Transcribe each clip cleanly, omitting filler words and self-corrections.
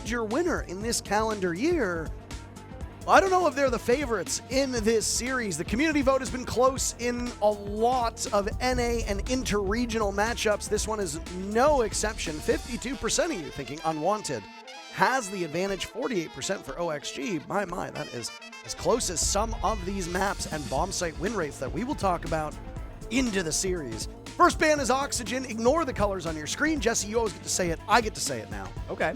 major winner in this calendar year. I don't know if they're the favorites in this series. The community vote has been close in a lot of NA and interregional matchups. This one is no exception. 52% of you thinking Unwanted has the advantage, 48% for OXG. My, that is as close as some of these maps and bomb site win rates that we will talk about into the series. First ban is Oxygen. Ignore the colors on your screen. Jesse, you always get to say it. I get to say it now. Okay.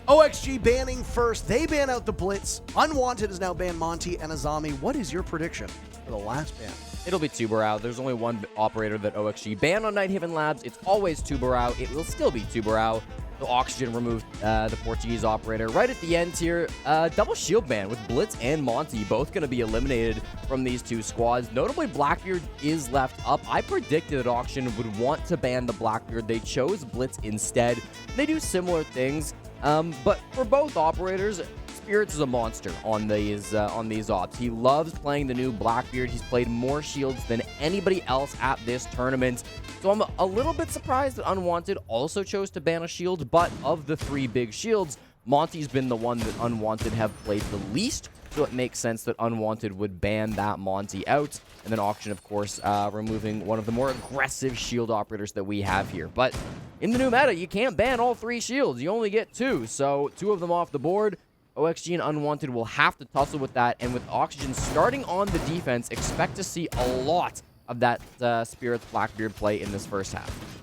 OXG banning first. They ban out the Blitz. Unwanted is now banned Monty and Azami. What is your prediction for the last ban? It'll be Tubarao. There's only one operator that OXG banned on Nighthaven Labs. It's always Tubarao. It will still be Tubarao. So Oxygen removed the Portuguese operator. Right at the end here, double shield ban with Blitz and Monty both going to be eliminated from these two squads. Notably, Blackbeard is left up. I predicted that Oxygen would want to ban the Blackbeard. They chose Blitz instead. They do similar things. But for both operators, Spirits is a monster on these ops. He loves playing the new Blackbeard. He's played more shields than anybody else at this tournament. So I'm a little bit surprised that Unwanted also chose to ban a shield, but of the three big shields, Monty's been the one that Unwanted have played the least, so it makes sense that Unwanted would ban that Monty out. And then Auction, of course, removing one of the more aggressive shield operators that we have here. But in the new meta, you can't ban all three shields. You only get two, so two of them off the board. OXG and Unwanted will have to tussle with that, and with Oxygen starting on the defense, expect to see a lot of that Spirits Blackbeard play in this first half.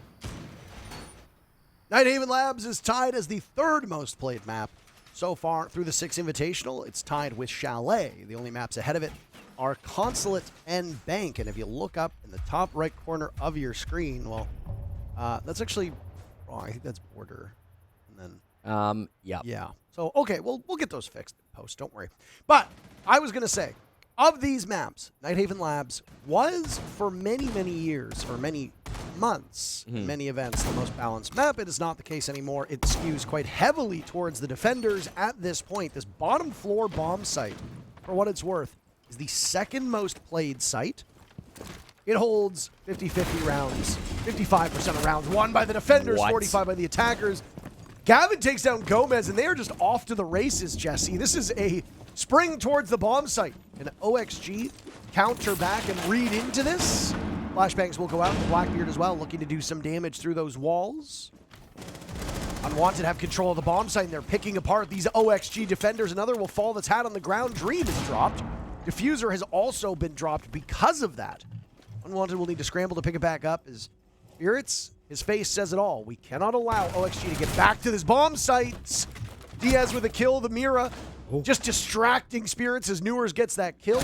Nighthaven Labs is tied as the third most played map so far through the Six Invitational. It's tied with Chalet. The only maps ahead of it are Consulate and Bank, and if you look up in the top right corner of your screen, well, that's actually wrong. I think that's Border. And then yeah. So, okay, well, we'll get those fixed in post. Don't worry. But I was going to say, of these maps, Nighthaven Labs was for many, many years, or many months, many events, the most balanced map. It is not the case anymore. It skews quite heavily towards the defenders at this point. This bottom floor bomb site, for what it's worth, is the second most played site. It holds 50-50 rounds, 55% of rounds won by the defenders, 45 by the attackers. Gavin takes down Gomez, and they are just off to the races, Jesse. This is a spring towards the bomb site. An OXG counter back and read into this. Flashbangs will go out, and Blackbeard as well, looking to do some damage through those walls. Unwanted have control of the bomb site, and they're picking apart these OXG defenders. Another will fall that's had on the ground. Dream is dropped. Diffuser has also been dropped because of that. Unwanted will need to scramble to pick it back up. As Spirits, his face says it all. We cannot allow OXG to get back to this bomb site. Diaz with a kill, the Mira just distracting Spirits as Newers gets that kill.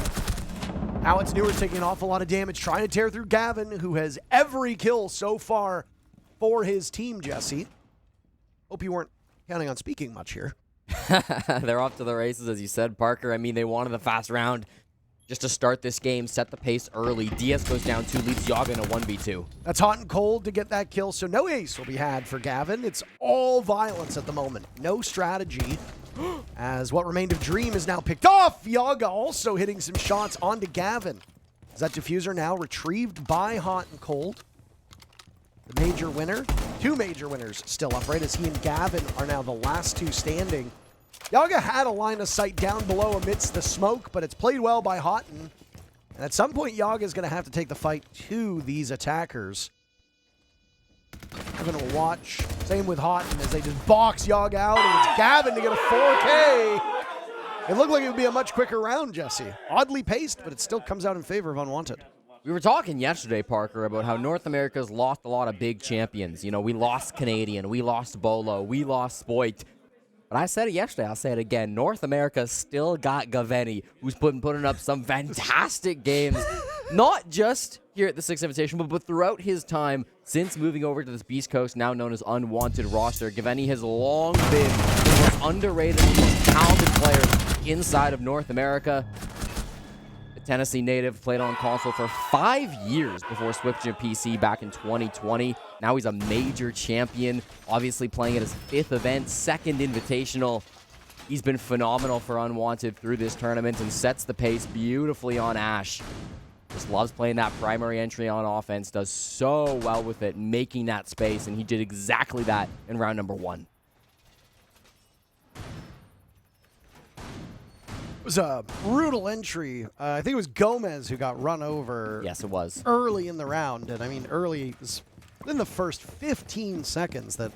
Now it's Newers taking an awful lot of damage, trying to tear through Gavin, who has every kill so far for his team, Jesse. Hope you weren't counting on speaking much here. They're off to the races, as you said, Parker. I mean, they wanted the fast round just to start this game, set the pace early. Diaz goes down 2, leads Yaga in a 1v2. That's hot and cold to get that kill, so no ace will be had for Gavin. It's all violence at the moment. No strategy, as what remained of Dream is now picked off. Yaga also hitting some shots onto Gavin. Is that Diffuser now retrieved by Hot and Cold? The major winner. Two major winners still up, right, as he and Gavin are now the last two standing. Yaga had a line of sight down below amidst the smoke, but it's played well by Houghton. And at some point, Yaga is going to have to take the fight to these attackers. Gavin will watch. Same with Houghton as they just box Yaga out, and it's Gavin to get a 4K. It looked like it would be a much quicker round, Jesse. Oddly paced, but it still comes out in favor of Unwanted. We were talking yesterday, Parker, about how North America's lost a lot of big champions. You know, we lost Canadian, we lost Bolo, we lost Spoit. But I said it yesterday, I'll say it again. North America still got Gaveni, who's putting up some fantastic games. Not just here at the Six Invitational, but throughout his time since moving over to this Beast Coast, now known as Unwanted roster. Gaveni has long been the most underrated and most talented player inside of North America. The Tennessee native played on console for 5 years before switching to PC back in 2020. Now he's a major champion, obviously playing at his 5th event, 2nd Invitational. He's been phenomenal for Unwanted through this tournament and sets the pace beautifully on Ashe. Just loves playing that primary entry on offense, does so well with it, making that space, and he did exactly that in round number 1. It was a brutal entry. I think it was Gomez who got run over. Yes, it was. Early in the round. And I mean, early was in the first 15 seconds that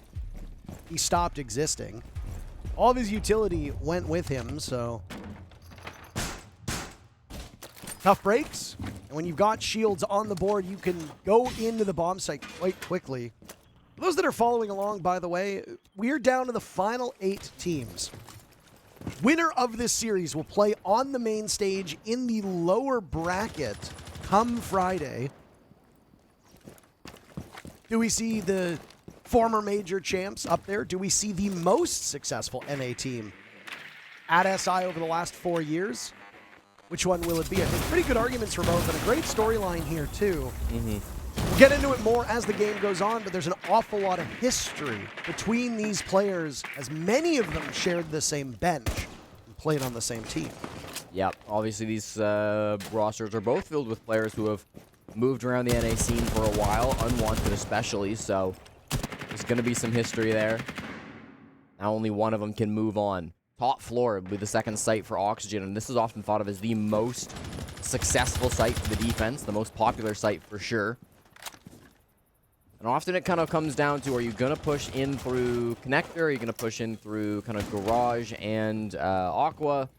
he stopped existing. All of his utility went with him, so tough breaks. And when you've got shields on the board, you can go into the bomb site quite quickly. For those that are following along, by the way, we're down to the final 8 teams. Winner of this series will play on the main stage in the lower bracket come Friday. Do we see the former major champs up there? Do we see the most successful NA team at SI over the last 4 years? Which one will it be? I think pretty good arguments for both, and a great storyline here, too. We'll get into it more as the game goes on, but there's an awful lot of history between these players, as many of them shared the same bench and played on the same team. Yep, obviously these rosters are both filled with players who have moved around the NA scene for a while, Unwanted especially, so there's going to be some history there. Now only one of them can move on. Top floor will be the second site for Oxygen, and this is often thought of as the most successful site for the defense, the most popular site for sure. And often it kind of comes down to, are you going to push in through Connector? Are you going to push in through kind of Garage and Aqua?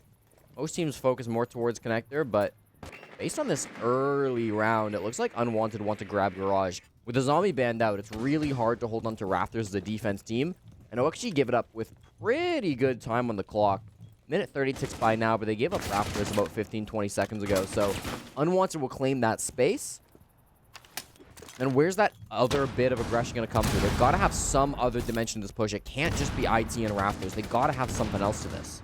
Most teams focus more towards Connector, but based on this early round, it looks like Unwanted want to grab Garage. With the zombie banned out, it's really hard to hold on to Raptors as a defense team. And OXG give it up with pretty good time on the clock. Minute 30 ticks by now, but they gave up Raptors about 15-20 seconds ago. So Unwanted will claim that space. And where's that other bit of aggression going to come through? They've got to have some other dimension to this push. It can't just be IT and Raptors. They've got to have something else to this.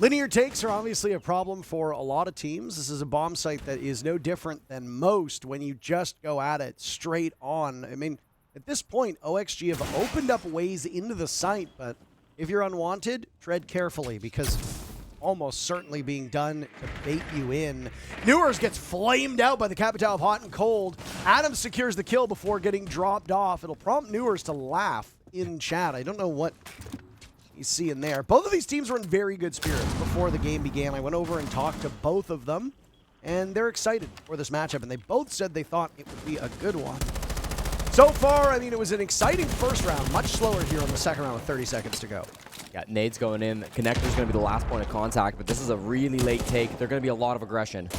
Linear takes are obviously a problem for a lot of teams. This is a bomb site that is no different than most when you just go at it straight on. I mean, at this point, OXG have opened up ways into the site, but if you're Unwanted, tread carefully because almost certainly being done to bait you in. Newers gets flamed out by the Capitale of Hot and Cold. Adams secures the kill before getting dropped off. It'll prompt Newers to laugh in chat. I don't know what you see in there. Both of these teams were in very good spirits before the game began. I went over and talked to both of them, and they're excited for this matchup, and they both said they thought it would be a good one. So far, I mean, it was an exciting first round, much slower here on the second round with 30 seconds to go. Yeah, nades going in. Connector's going to be the last point of contact, but this is a really late take. There's going to be a lot of aggression.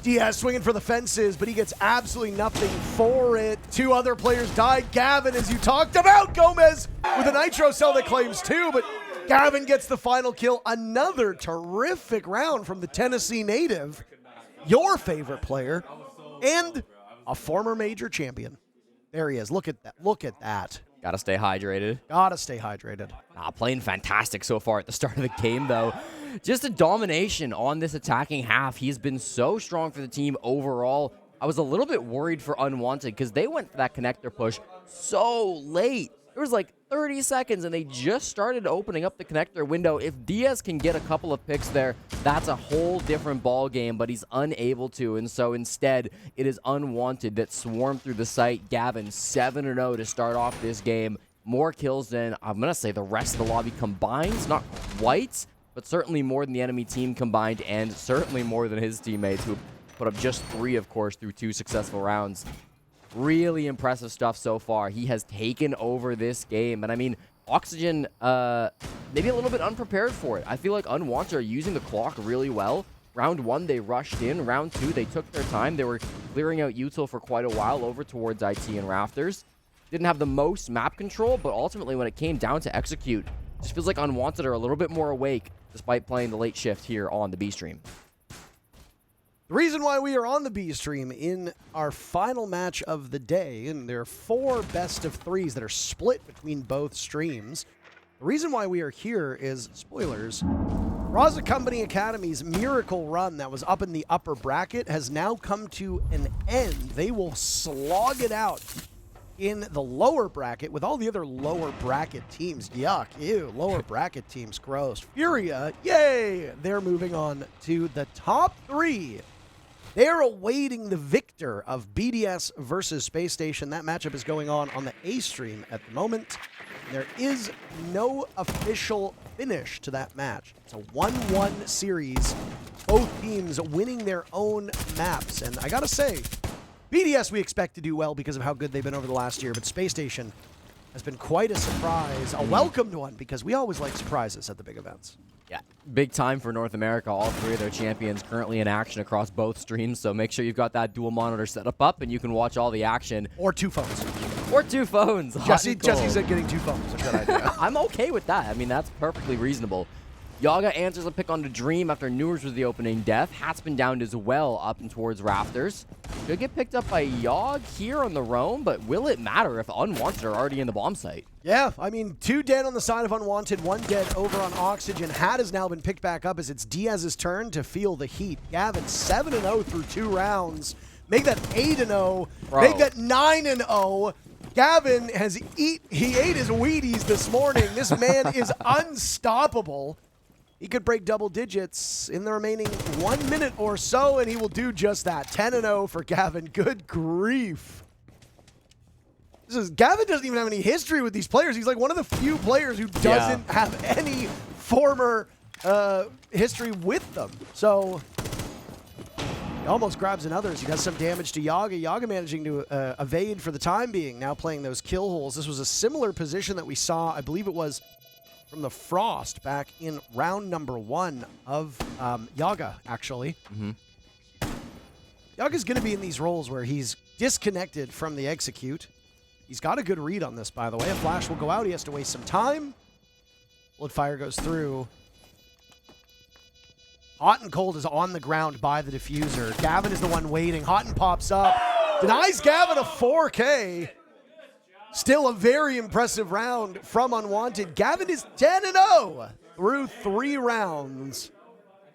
Diaz swinging for the fences, but he gets absolutely nothing for it. 2 other players died. Gavin, as you talked about, Gomez with a nitro cell that claims 2, but Gavin gets the final kill. Another terrific round from the Tennessee native, your favorite player, and a former major champion. There he is. Look at that. Look at that. Gotta stay hydrated. Gotta stay hydrated. Playing fantastic so far at the start of the game, though. Just a domination on this attacking half. He's been so strong for the team overall. I was a little bit worried for Unwanted because they went for that connector push so late. There was like 30 seconds, and they just started opening up the connector window. If Diaz can get a couple of picks there, that's a whole different ball game, but he's unable to, and so instead, it is Unwanted that swarmed through the site. Gavin, 7-0 to start off this game. More kills than, I'm going to say, the rest of the lobby combined. Not quite, but certainly more than the enemy team combined, and certainly more than his teammates, who put up just 3, of course, through 2 successful rounds. Really impressive stuff so far. He has taken over this game. And I mean, Oxygen, maybe a little bit unprepared for it. I feel like Unwanted are using the clock really well. Round 1, they rushed in. Round 2, they took their time. They were clearing out util for quite a while over towards IT and Rafters. Didn't have the most map control, but ultimately when it came down to execute, it just feels like Unwanted are a little bit more awake despite playing the late shift here on the B stream. The reason why we are on the B stream in our final match of the day, and there are 4 best of 3s that are split between both streams. The reason why we are here is, spoilers, Raza Company Academy's miracle run that was up in the upper bracket has now come to an end. They will slog it out in the lower bracket with all the other lower bracket teams. Yuck, ew, lower bracket teams, gross. Furia, yay! They're moving on to the top 3. They're awaiting the victor of BDS versus Space Station. That matchup is going on the A stream at the moment. There is no official finish to that match. It's a 1-1 series, both teams winning their own maps. And I gotta say, BDS we expect to do well because of how good they've been over the last year, but Space Station has been quite a surprise, a welcomed one, because we always like surprises at the big events. Yeah, big time for North America. All three of their champions currently in action across both streams, so make sure you've got that dual monitor set up and you can watch all the action. Or 2 phones. Or 2 phones. Jesse said getting 2 phones. That's a good idea. I'm okay with that. I mean, that's perfectly reasonable. Yaga answers a pick on the Dream after Newers was the opening death. Hat's been downed as well up and towards Rafters. Could get picked up by Yogg here on the roam, but will it matter if Unwanted are already in the bomb site? Yeah, I mean, 2 dead on the side of Unwanted, 1 dead over on Oxygen. Hat has now been picked back up as it's Diaz's turn to feel the heat. Gavin 7-0 through 2 rounds. Make that 8-0. Make that 9-0. Gavin he ate his Wheaties this morning. This man is unstoppable. He could break double digits in the remaining 1 minute or so, and he will do just that. 10-0 for Gavin. Good grief. Gavin doesn't even have any history with these players. He's like one of the few players who doesn't have any former history with them. So he almost grabs another as he does some damage to Yaga. Yaga managing to evade for the time being, now playing those kill holes. This was a similar position that we saw, I believe it was from the Frost back in round number 1 of Yaga, actually. Yaga's going to be in these roles where he's disconnected from the execute. He's got a good read on this, by the way. A flash will go out. He has to waste some time. Bloodfire goes through. Hot and Cold is on the ground by the diffuser. Gavin is the one waiting. Hot and pops up. Denies Gavin a 4K. Still a very impressive round from Unwanted. Gavin is 10-0 through 3 rounds.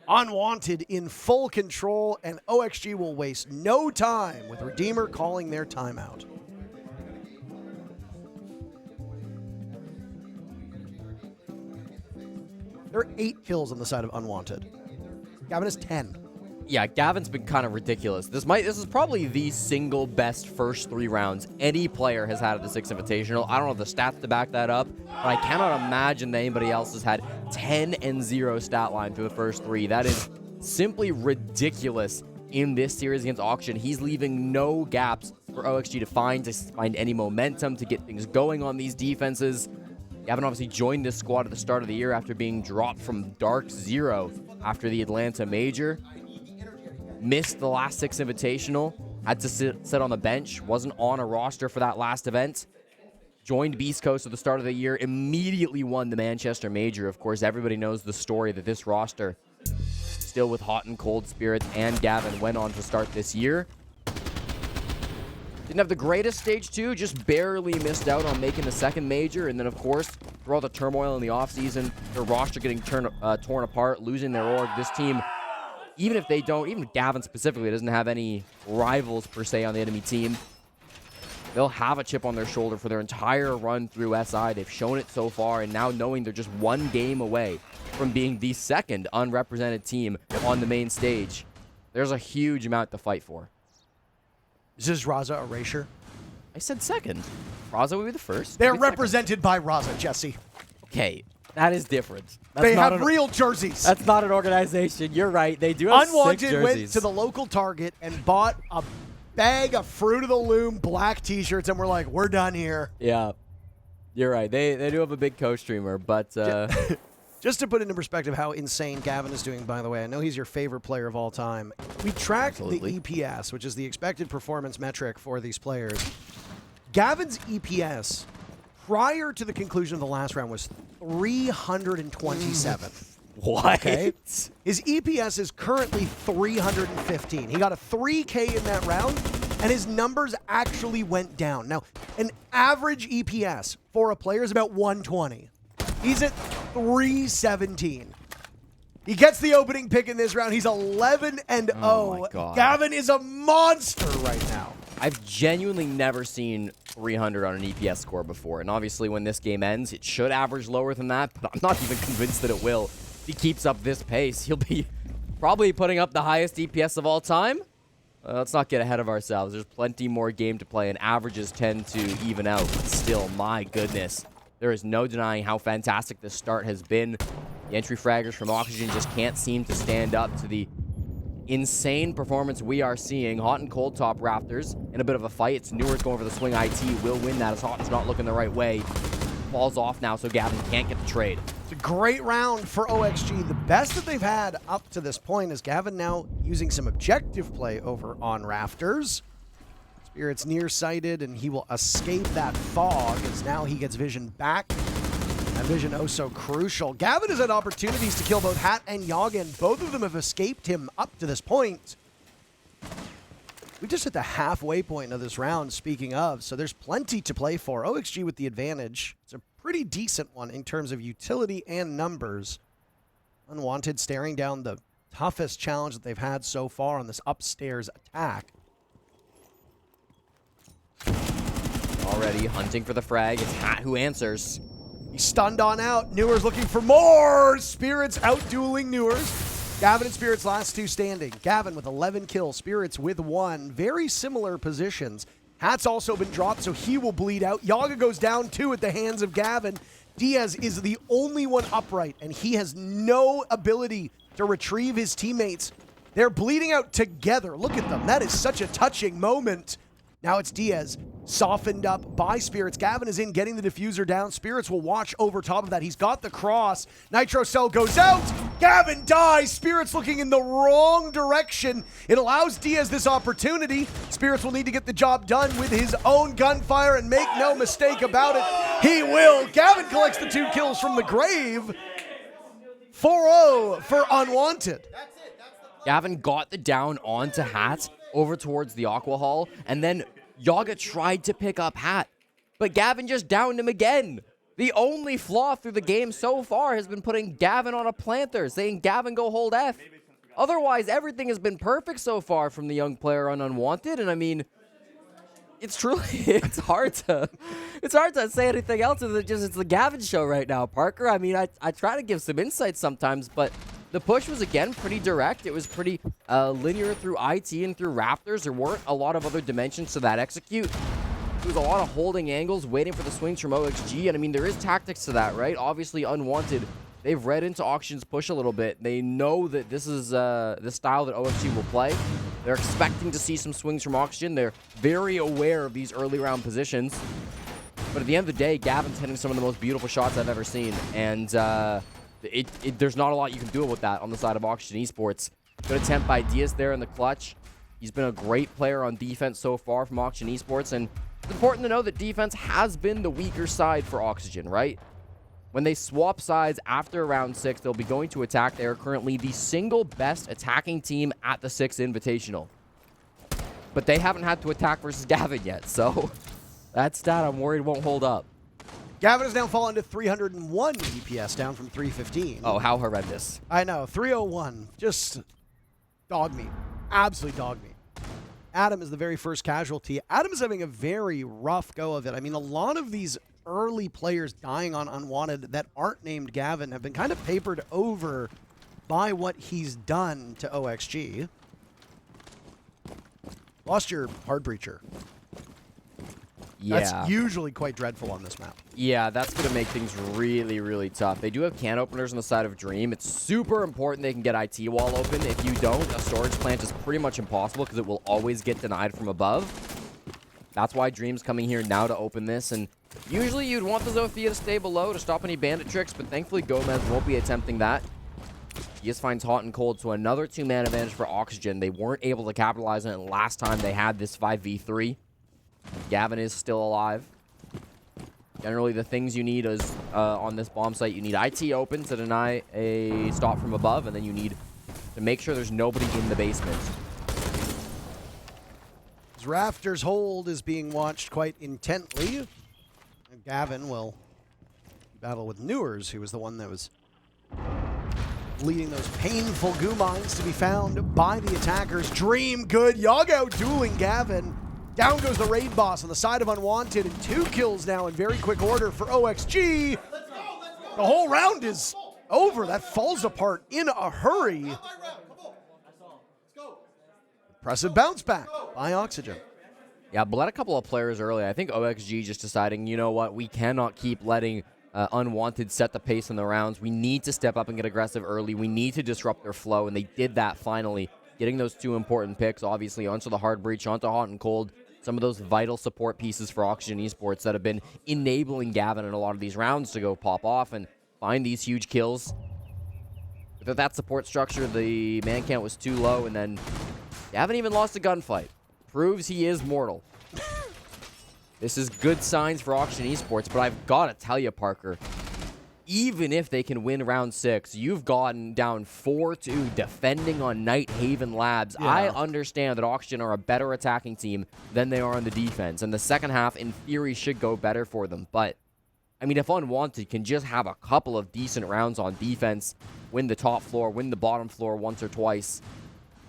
Unwanted in full control, and OXG will waste no time with Redeemer calling their timeout. There are 8 kills on the side of Unwanted. Gavin has 10. Yeah, Gavin's been kind of ridiculous. This is probably the single best first 3 rounds any player has had at the Six Invitational. I don't have the stats to back that up, but I cannot imagine that anybody else has had 10-0 stat line through the first 3. That is simply ridiculous in this series against Auction. He's leaving no gaps for OXG to find any momentum, to get things going on these defenses. Gavin obviously joined this squad at the start of the year after being dropped from Dark Zero after the Atlanta Major. Missed the last Six Invitational, had to sit on the bench, wasn't on a roster for that last event. Joined Beast Coast at the start of the year, immediately won the Manchester Major. Of course, everybody knows the story that this roster, still with Hot and Cold Spirits and Gavin, went on to start this year. Didn't have the greatest stage 2, just barely missed out on making the second major. And then, of course, through all the turmoil in the offseason, their roster getting torn apart, losing their org, this team, even if Gavin specifically doesn't have any rivals per se on the enemy team, they'll have a chip on their shoulder for their entire run through SI. They've shown it so far, and now knowing they're just 1 game away from being the second unrepresented team on the main stage, there's a huge amount to fight for. Is this Raza Erasure? I said second. Raza would be the first. They're represented by Raza, Jesse. Okay, that is different. They have real jerseys. That's not an organization. You're right. They do have Unwanted 6 jerseys. went to the local Target and bought a bag of Fruit of the Loom black t-shirts, and we're like, we're done here. Yeah, you're right. They do have a big co-streamer, but... Just to put into perspective how insane Gavin is doing, by the way, I know he's your favorite player of all time. We tracked the EPS, which is the expected performance metric for these players. Gavin's EPS prior to the conclusion of the last round was 327. What? Okay. His EPS is currently 315. He got a 3K in that round, and his numbers actually went down. Now, an average EPS for a player is about 120. He's at 317. He gets the opening pick in this round. He's 11-0. Oh my God. Gavin is a monster right now. I've genuinely never seen 300 on an EPS score before, and obviously when this game ends, it should average lower than that, but I'm not even convinced that it will. If he keeps up this pace, he'll be probably putting up the highest EPS of all time. Let's not get ahead of ourselves. There's plenty more game to play, and averages tend to even out. But still, my goodness. there is no denying how fantastic this start has been. The entry fraggers from Oxygen just can't seem to stand up to the insane performance we are seeing. Hot and Cold top Raptors in a bit of a fight. It's Newers going for the swing. IT will win that as Hot is not looking the right way. Falls off now, so Gavin can't get the trade. It's a great round for OXG. The best that they've had up to this point is Gavin now using some objective play over on Rafters. Spirit's nearsighted, and he will escape that fog as now he gets vision back. That vision oh so crucial. Gavin has had opportunities to kill both Hat and Yogin. Both of them have escaped him up to this point. We just hit the halfway point of this round, speaking of, so there's plenty to play for. OXG with the advantage. It's a pretty decent one in terms of utility and numbers. Unwanted staring down the toughest challenge that they've had so far on this upstairs attack. Already hunting for the frag. It's Hat who answers. He's stunned on out. Newers looking for more. Spirits out-dueling Newers. Gavin and Spirits last two standing. Gavin with 11 kills. Spirits with 1. Very similar positions. Hat's also been dropped, so he will bleed out. Yaga goes down 2 at the hands of Gavin. Diaz is the only one upright, and he has no ability to retrieve his teammates. They're bleeding out together. Look at them. That is such a touching moment. Now it's Diaz, softened up by Spirits. Gavin is in, getting the diffuser down. Spirits will watch over top of that. He's got the cross. Nitro Cell goes out. Gavin dies. Spirits looking in the wrong direction. It allows Diaz this opportunity. Spirits will need to get the job done with his own gunfire, and make no mistake about it, he will. Gavin collects the 2 kills from the grave. 4-0 for Unwanted. Gavin got the down onto Hat over towards the Aqua Hall, and then Yaga tried to pick up Hat, but Gavin just downed him again. The only flaw through the game so far has been putting Gavin on a planter, saying, Gavin, go hold F. Otherwise, everything has been perfect so far from the young player on Unwanted, and I mean, it's truly, it's hard to say anything else other than just it's the Gavin show right now, Parker. I mean, I try to give some insights sometimes, but the push was, again, pretty direct. It was pretty linear through IT and through Raptors. There weren't a lot of other dimensions to that execute. There was a lot of holding angles, waiting for the swings from OXG, and I mean, there is tactics to that, right? Obviously, Unwanted, they've read into Auction's push a little bit. They know that this is the style that OXG will play. They're expecting to see some swings from Oxygen. They're very aware of these early round positions. But at the end of the day, Gavin's hitting some of the most beautiful shots I've ever seen, and there's not a lot you can do with that on the side of Oxygen Esports. Good attempt by Diaz there in the clutch. He's been a great player on defense so far from Oxygen Esports, and it's important to know that defense has been the weaker side for Oxygen, right? When they swap sides after round 6, they'll be going to attack. They are currently the single best attacking team at the Six Invitational. But they haven't had to attack versus Gavin yet, so that stat I'm worried won't hold up. Gavin has now fallen to 301 DPS, down from 315. Oh, how horrendous. I know, 301. Just dog meat. Absolute dog meat. Adam is the very first casualty. Adam is having a very rough go of it. I mean, a lot of these early players dying on Unwanted that aren't named Gavin have been kind of papered over by what he's done to OXG. Lost your hard breacher. Yeah. That's usually quite dreadful on this map. Yeah, that's going to make things really, really tough. They do have can openers on the side of Dream. It's super important they can get IT wall open. If you don't, a storage plant is pretty much impossible because it will always get denied from above. That's why Dream's coming here now to open this. And usually you'd want the Zofia to stay below to stop any bandit tricks, but thankfully Gomez won't be attempting that. He just finds Hot and Cold, so another 2-man advantage for Oxygen. They weren't able to capitalize on it last time they had this 5v3. Gavin is still alive. Generally, the things you need is on this bomb site, you need IT open to deny a stop from above, and then you need to make sure there's nobody in the basement. As Rafters hold is being watched quite intently. And Gavin will battle with Newers, who was the one that was leading those painful goo mines to be found by the attackers. Dream good. Yago dueling Gavin. Down goes the raid boss on the side of Unwanted, and 2 kills now in very quick order for OXG. The whole round is over. That falls apart in a hurry. Impressive bounce back by Oxygen. Yeah, bled a couple of players early. I think OXG just deciding, you know what, we cannot keep letting Unwanted set the pace in the rounds. We need to step up and get aggressive early. We need to disrupt their flow, and they did that finally, getting those 2 important picks, obviously, onto the hard breach, onto hot and cold, some of those vital support pieces for Oxygen Esports that have been enabling Gavin in a lot of these rounds to go pop off and find these huge kills. Without that support structure, the man count was too low, and then Gavin even lost a gunfight. Proves he is mortal. This is good signs for Oxygen Esports, but I've got to tell you, Parker, even if they can win round 6, you've gotten down 4-2 defending on Night Haven Labs. Yeah. I understand that Oxygen are a better attacking team than they are on the defense, and the second half, in theory, should go better for them. But, I mean, if Unwanted can just have a couple of decent rounds on defense, win the top floor, win the bottom floor once or twice,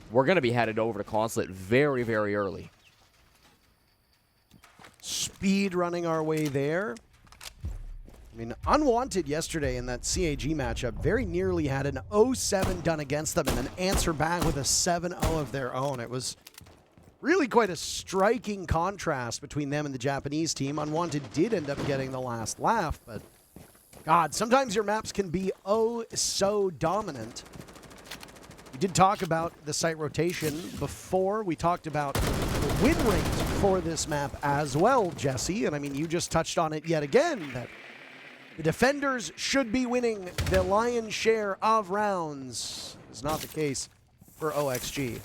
we're going to be headed over to Consulate very, very early. Speed running our way there. I mean, Unwanted yesterday in that CAG matchup very nearly had an 0-7 done against them and then answer back with a 7-0 of their own. It was really quite a striking contrast between them and the Japanese team. Unwanted did end up getting the last laugh, but God, sometimes your maps can be oh so dominant. We did talk about the site rotation before. We talked about the win rate for this map as well, Jesse. And I mean, you just touched on it yet again, that the defenders should be winning the lion's share of rounds. It's not the case for OXG.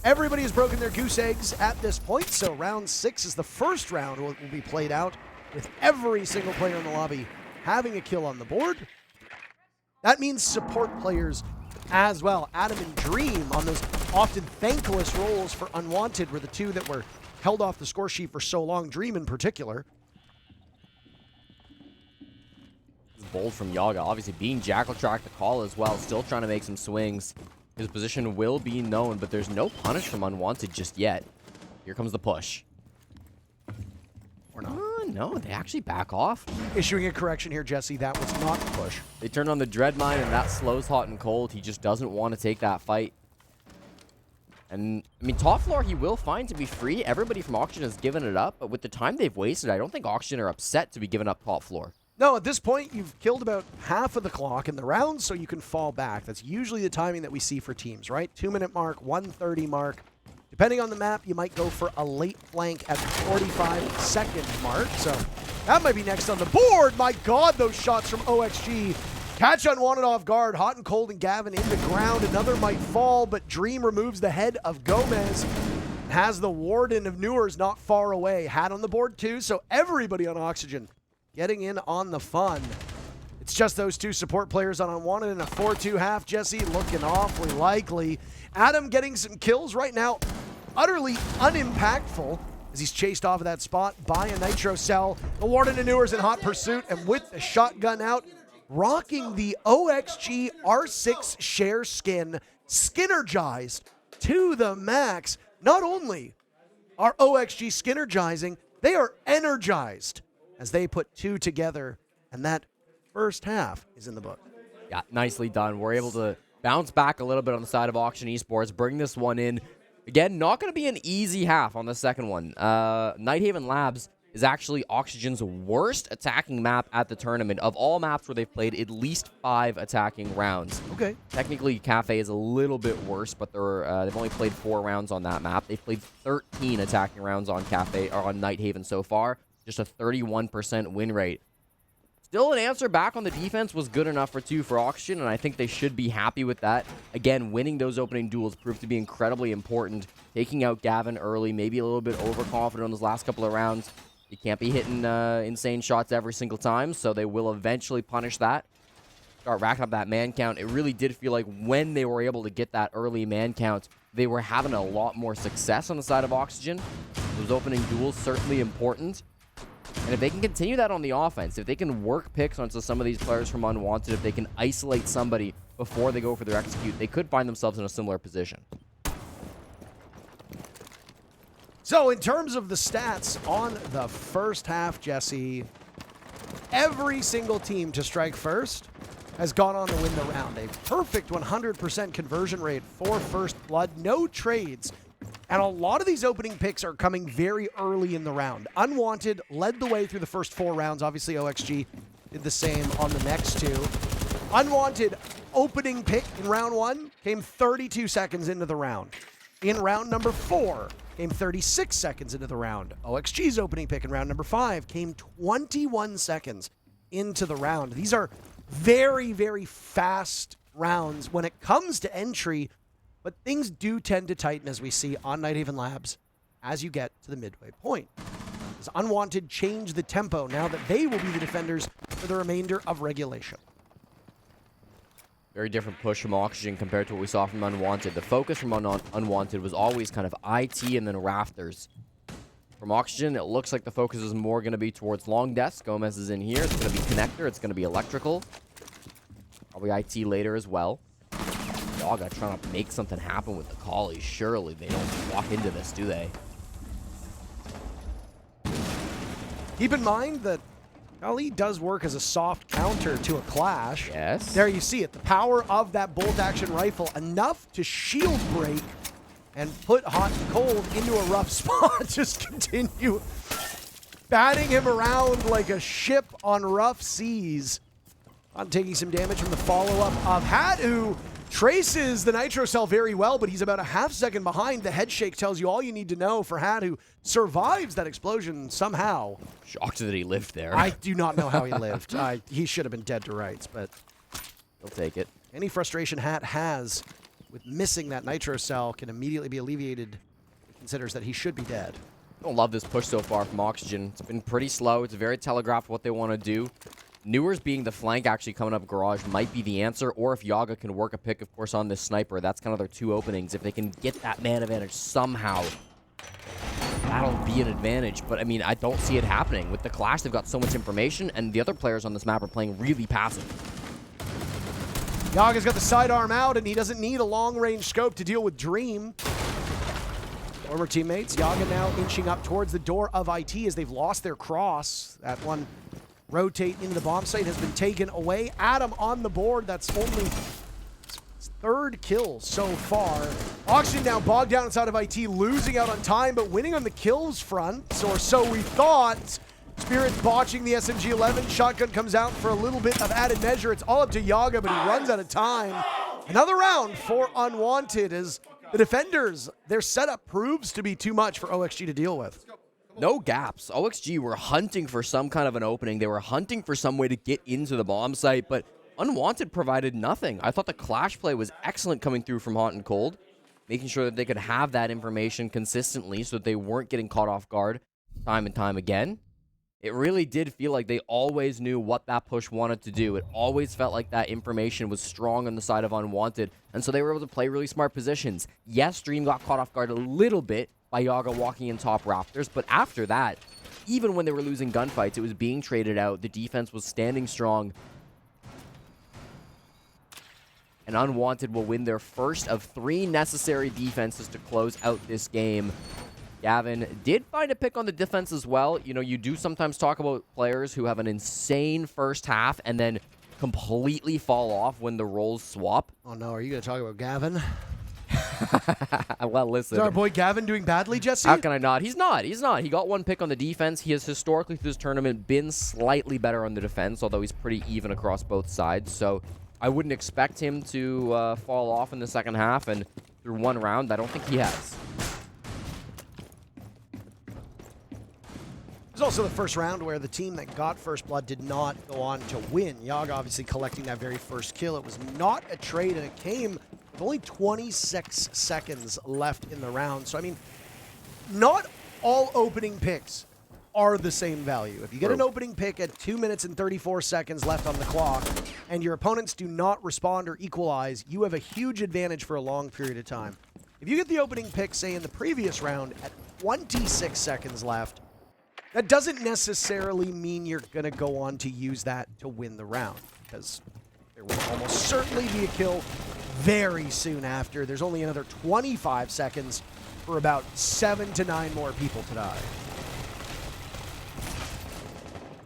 Everybody has broken their goose eggs at this point, so round 6 is the first round will be played out with every single player in the lobby having a kill on the board. That means support players as well. Adam and Dream on those often thankless roles for Unwanted were the two that were held off the score sheet for so long, Dream in particular. Bold from Yaga, obviously being Jackal track the call as well, still trying to make some swings. His position will be known, but there's no punish from Unwanted just yet. Here comes the push. Or not. No, they actually back off. Issuing a correction here, Jesse, that was not the push. They turned on the Dread Mine, and that slows hot and cold. He just doesn't want to take that fight. And, I mean, top floor he will find to be free. Everybody from Oxygen has given it up, but with the time they've wasted, I don't think Oxygen are upset to be giving up top floor. No, at this point, you've killed about half of the clock in the round, so you can fall back. That's usually the timing that we see for teams, right? 2-minute mark, 1:30 mark. Depending on the map, you might go for a late flank at the 45-second mark. So that might be next on the board. My God, those shots from OXG. Catch Unwanted off guard. Hot and Cold and Gavin in the ground. Another might fall, but Dream removes the head of Gomez. Has the Warden of Newers not far away. Hat on the board too, so everybody on Oxygen getting in on the fun. It's just those two support players on Unwanted in a 4-2 half. Jesse looking awfully likely. Adam getting some kills right now. Utterly unimpactful as he's chased off of that spot by a Nitro Cell. The Warden of Newers in hot pursuit, and with the shotgun out, rocking the OXG R6 share skin, skinnergized to the max. Not only are OXG skinnergizing, they are energized as they put two together, and that first half is in the book. Yeah, nicely done. We're able to bounce back a little bit on the side of Oxygen Esports, bring this one in. Again, not going to be an easy half on the second one. Night Haven Labs is actually Oxygen's worst attacking map at the tournament. Of all maps where they've played at least 5 attacking rounds. Okay. Technically, Cafe is a little bit worse, but they've only played 4 rounds on that map. They've played 13 attacking rounds on Cafe or on Night Haven so far. Just a 31% win rate. Still, an answer back on the defense was good enough for Oxygen, and I think they should be happy with that. Again, winning those opening duels proved to be incredibly important. Taking out Gavin early, maybe a little bit overconfident on those last couple of rounds. You can't be hitting insane shots every single time, so they will eventually punish that. Start racking up that man count. It really did feel like when they were able to get that early man count, they were having a lot more success on the side of Oxygen. Those opening duels certainly important. And if they can continue that on the offense, if they can work picks onto some of these players from Unwanted, if they can isolate somebody before they go for their execute, they could find themselves in a similar position. So in terms of the stats on the first half, Jesse, every single team to strike first has gone on to win the round. A perfect 100% conversion rate for first blood, no trades. And a lot of these opening picks are coming very early in the round. Unwanted led the way through the first 4 rounds. Obviously, OXG did the same on the next 2. Unwanted opening pick in round 1 came 32 seconds into the round. In round number 4, came 36 seconds into the round. OXG's opening pick in round number 5 came 21 seconds into the round. These are very, very fast rounds when it comes to entry, but things do tend to tighten as we see on Nighthaven Labs as you get to the midway point. As Unwanted change the tempo now that they will be the defenders for the remainder of regulation. Very different push from Oxygen compared to what we saw from Unwanted. The focus from Unwanted was always kind of IT and then Rafters. From Oxygen, it looks like the focus is more going to be towards long desk. Gomez is in here. It's going to be connector. It's going to be electrical. Probably IT later as well. Yaga trying to make something happen with the Collies. Surely they don't walk into this, do they? Keep in mind that Ali does work as a soft counter to a clash. Yes. There you see it. The power of that bolt-action rifle, enough to shield break and put Hot and Cold into a rough spot. Just continue batting him around like a ship on rough seas. On taking some damage from the follow-up of Hat, who traces the Nitro Cell very well, but he's about a half second behind. The head shake tells you all you need to know for Hat, who survives that explosion somehow. Shocked that he lived there. I do not know how he lived. He should have been dead to rights, but he'll take it. Any frustration Hat has with missing that Nitro Cell can immediately be alleviated. He considers that he should be dead. I don't love this push so far from Oxygen. It's been pretty slow. It's very telegraphed what they want to do. Newers being the flank actually coming up garage might be the answer, or if Yaga can work a pick, of course, on this sniper, that's kind of their 2 openings. If they can get that man advantage somehow, that'll be an advantage. But, I mean, I don't see it happening. With the Clash, they've got so much information, and the other players on this map are playing really passive. Yaga's got the sidearm out, and he doesn't need a long-range scope to deal with Dream. Former teammates, Yaga now inching up towards the door of IT as they've lost their cross. That one rotate into the bomb site has been taken away. Adam on the board. That's only his 3rd kill so far. Oxygen now bogged down inside of IT, losing out on time, but winning on the kills front, or so we thought. Spirit botching the SMG-11. Shotgun comes out for a little bit of added measure. It's all up to Yaga, but he runs out of time. Another round for Unwanted as the defenders, their setup proves to be too much for OXG to deal with. No gaps. OXG were hunting for some kind of an opening. They were hunting for some way to get into the bomb site, but Unwanted provided nothing. I thought the Clash play was excellent coming through from Hot and Cold, making sure that they could have that information consistently so that they weren't getting caught off guard time and time again. It really did feel like they always knew what that push wanted to do. It always felt like that information was strong on the side of Unwanted, and so they were able to play really smart positions. Yes, Dream got caught off guard a little bit by Yaga walking in top Rafters, but after that, even when they were losing gunfights, it was being traded out. The defense was standing strong. And Unwanted will win their first of 3 necessary defenses to close out this game. Gavin did find a pick on the defense as well. You know, you do sometimes talk about players who have an insane first half and then completely fall off when the roles swap. Oh no, are you going to talk about Gavin? Well, listen. Is our boy Gavin doing badly, Jesse? How can I not? He's not. He's not. He got 1 pick on the defense. He has historically through this tournament been slightly better on the defense, although he's pretty even across both sides. So I wouldn't expect him to fall off in the second half, and through 1 round, I don't think he has. It was also the first round where the team that got first blood did not go on to win. Yaga obviously collecting that very first kill. It was not a trade, and it came with only 26 seconds left in the round. So, I mean, not all opening picks are the same value. If you get an opening pick at 2 minutes and 34 seconds left on the clock, and your opponents do not respond or equalize, you have a huge advantage for a long period of time. If you get the opening pick, say, in the previous round at 26 seconds left, that doesn't necessarily mean you're going to go on to use that to win the round, because there will almost certainly be a kill very soon after. There's only another 25 seconds for about 7 to 9 more people to die.